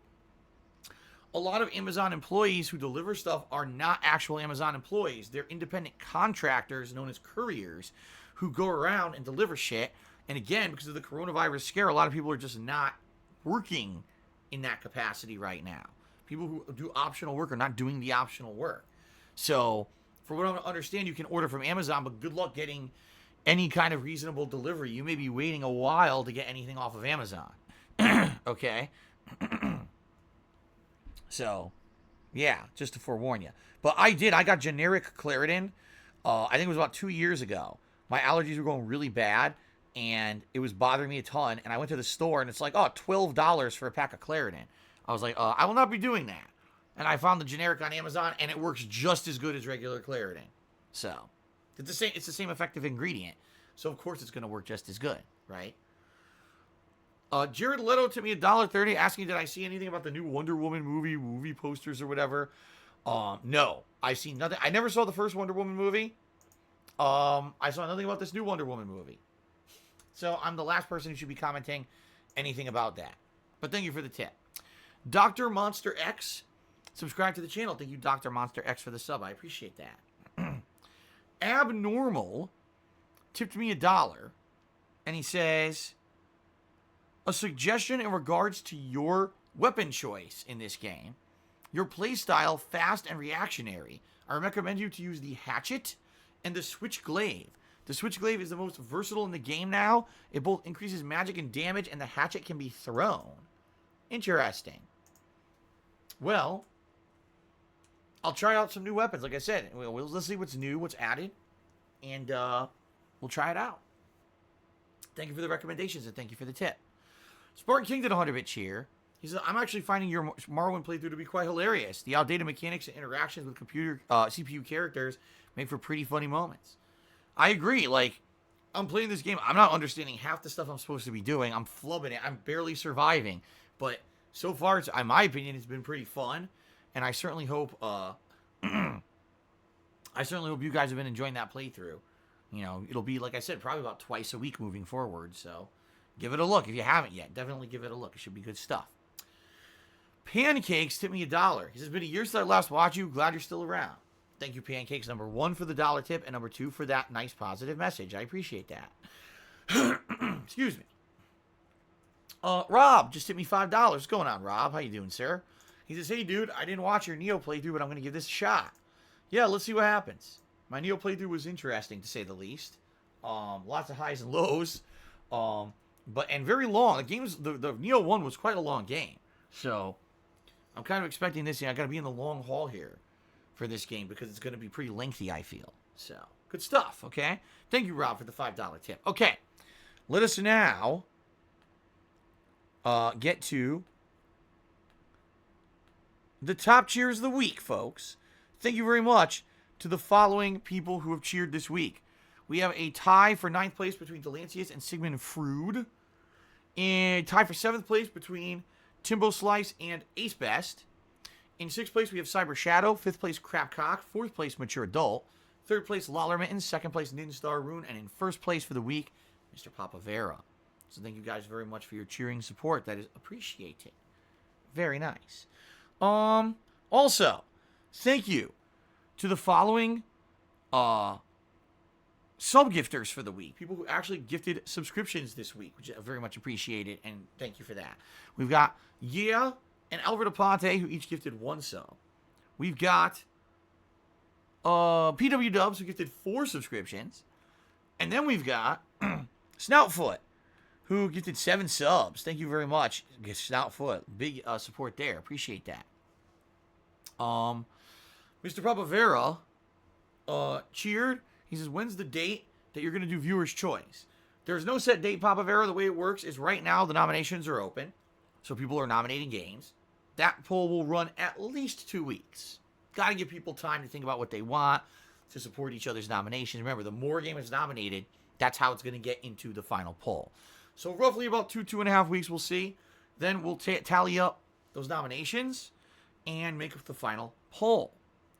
Speaker 1: a lot of Amazon employees who deliver stuff are not actual Amazon employees. They're independent contractors known as couriers who go around and deliver shit. And again, because of the coronavirus scare, a lot of people are just not working in that capacity right now. People who do optional work are not doing the optional work. So, for what I understand, you can order from Amazon, but good luck getting any kind of reasonable delivery. You may be waiting a while to get anything off of Amazon. Okay? So, yeah, just to forewarn you. But I got generic Claritin, I think it was about 2 years ago. My allergies were going really bad, and it was bothering me a ton. And I went to the store, and it's like, $12 for a pack of Claritin. I was like, I will not be doing that. And I found the generic on Amazon, and it works just as good as regular Claritin. So, it's the same effective ingredient. So, of course, it's going to work just as good, right? Jared Leto took me $1.30 asking, did I see anything about the new Wonder Woman movie posters or whatever? No. I seen nothing. I never saw the first Wonder Woman movie. I saw nothing about this new Wonder Woman movie. So, I'm the last person who should be commenting anything about that. But thank you for the tip. Dr. Monster X, subscribe to the channel. Thank you, Dr. Monster X, for the sub. I appreciate that. Abnormal tipped me $1, and he says, a suggestion in regards to your weapon choice in this game. Your playstyle, fast and reactionary. I recommend you to use the hatchet and the switchglaive. The switchglaive is the most versatile in the game now. It both increases magic and damage, and the hatchet can be thrown. Interesting. Well, I'll try out some new weapons. Like I said, let's see what's new, what's added, and we'll try it out. Thank you for the recommendations, and thank you for the tip. Spartan King did 100-bit cheer. He said, I'm actually finding your Morrowind playthrough to be quite hilarious. The outdated mechanics and interactions with CPU characters make for pretty funny moments. I agree. Like, I'm playing this game. I'm not understanding half the stuff I'm supposed to be doing. I'm flubbing it. I'm barely surviving. But so far, in my opinion, it's been pretty fun. And I certainly hope you guys have been enjoying that playthrough. You know, it'll be, like I said, probably about twice a week moving forward. So give it a look if you haven't yet. Definitely give it a look. It should be good stuff. Pancakes tipped me $1. He says, it's been a year since I last watched you. Glad you're still around. Thank you, Pancakes. Number 1 for the $1 tip, and number 2 for that nice positive message. I appreciate that. Excuse me. Rob just tipped me $5. What's going on, Rob? How you doing, sir? He says, hey, dude, I didn't watch your Neo playthrough, but I'm going to give this a shot. Yeah, let's see what happens. My Neo playthrough was interesting, to say the least. Lots of highs and lows. And very long. The Neo 1 was quite a long game. So, I'm kind of expecting this. I got to be in the long haul here for this game because it's going to be pretty lengthy, I feel. So, good stuff, okay? Thank you, Rob, for the $5 tip. Okay, let us now get to the top cheers of the week, folks. Thank you very much to the following people who have cheered this week. We have a tie for 9th place between Delancius and Sigmund Frood. And tie for 7th place between Timbo Slice and Ace Best. In 6th place, we have Cyber Shadow. 5th place, Crapcock. 4th place, Mature Adult. 3rd place, Lollermitten. 2nd place, Ninstar Rune. And in 1st place for the week, Mr. Papavera. So thank you guys very much for your cheering support. That is appreciated. Very nice. Also, thank you to the following sub-gifters for the week. People who actually gifted subscriptions this week, which I very much appreciated, and thank you for that. We've got Yeah and Alvaro Apate, who each gifted 1 sub. We've got PW Dubs, who gifted 4 subscriptions. And then we've got Snoutfoot, who gifted 7 subs. Thank you very much, Snoutfoot. Big support there. Appreciate that. Mr. Papavera cheered. He says, when's the date that you're going to do Viewer's Choice? There's no set date, Papavera. The way it works is right now the nominations are open. So people are nominating games. That poll will run at least 2 weeks. Got to give people time to think about what they want, to support each other's nominations. Remember, the more game is nominated, that's how it's going to get into the final poll. So roughly about 2.5 weeks, we'll see. Then we'll tally up those nominations and make up the final poll.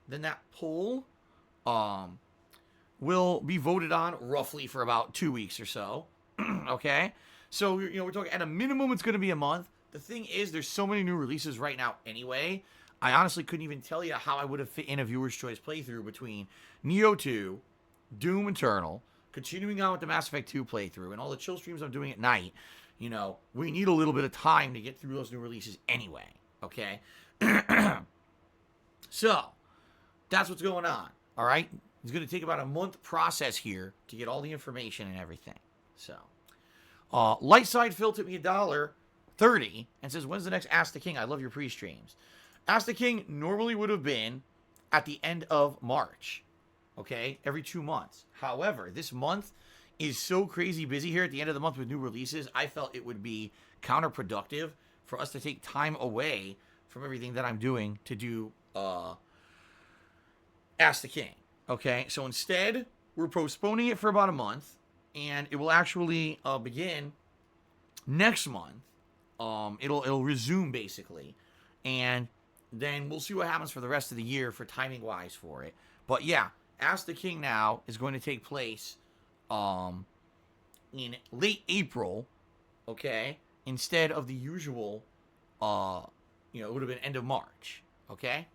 Speaker 1: Then that poll will be voted on roughly for about 2 weeks or so. Okay? So, we're talking at a minimum, it's going to be a month. The thing is, there's so many new releases right now anyway. I honestly couldn't even tell you how I would have fit in a Viewer's Choice playthrough between Nioh 2, Doom Eternal, continuing on with the Mass Effect 2 playthrough, and all the chill streams I'm doing at night. We need a little bit of time to get through those new releases anyway. Okay? So, that's what's going on. All right? It's going to take about a month process here to get all the information and everything. So, Lightside Phil tipped me $1.30 and says, when's the next Ask the King? I love your pre-streams. Ask the King normally would have been at the end of March. Okay? Every 2 months. However, this month is so crazy busy here at the end of the month with new releases, I felt it would be counterproductive for us to take time away from everything that I'm doing to do Ask the King. Okay? So instead, we're postponing it for about a month, and it will actually begin next month. It'll resume, basically. And then we'll see what happens for the rest of the year for timing-wise for it. But yeah, Ask the King now is going to take place in late April, okay? Instead of the usual, it would have been end of March, okay?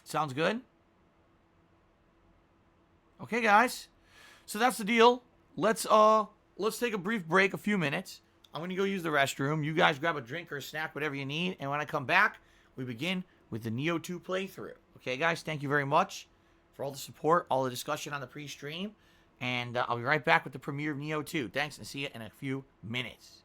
Speaker 1: Sounds good? Okay, guys. So that's the deal. Let's take a brief break, a few minutes. I'm going to go use the restroom. You guys grab a drink or a snack, whatever you need. And when I come back, we begin with the Nioh 2 playthrough. Okay, guys? Thank you very much for all the support, all the discussion on the pre-stream. And I'll be right back with the premiere of Nioh 2. Thanks, and see you in a few minutes.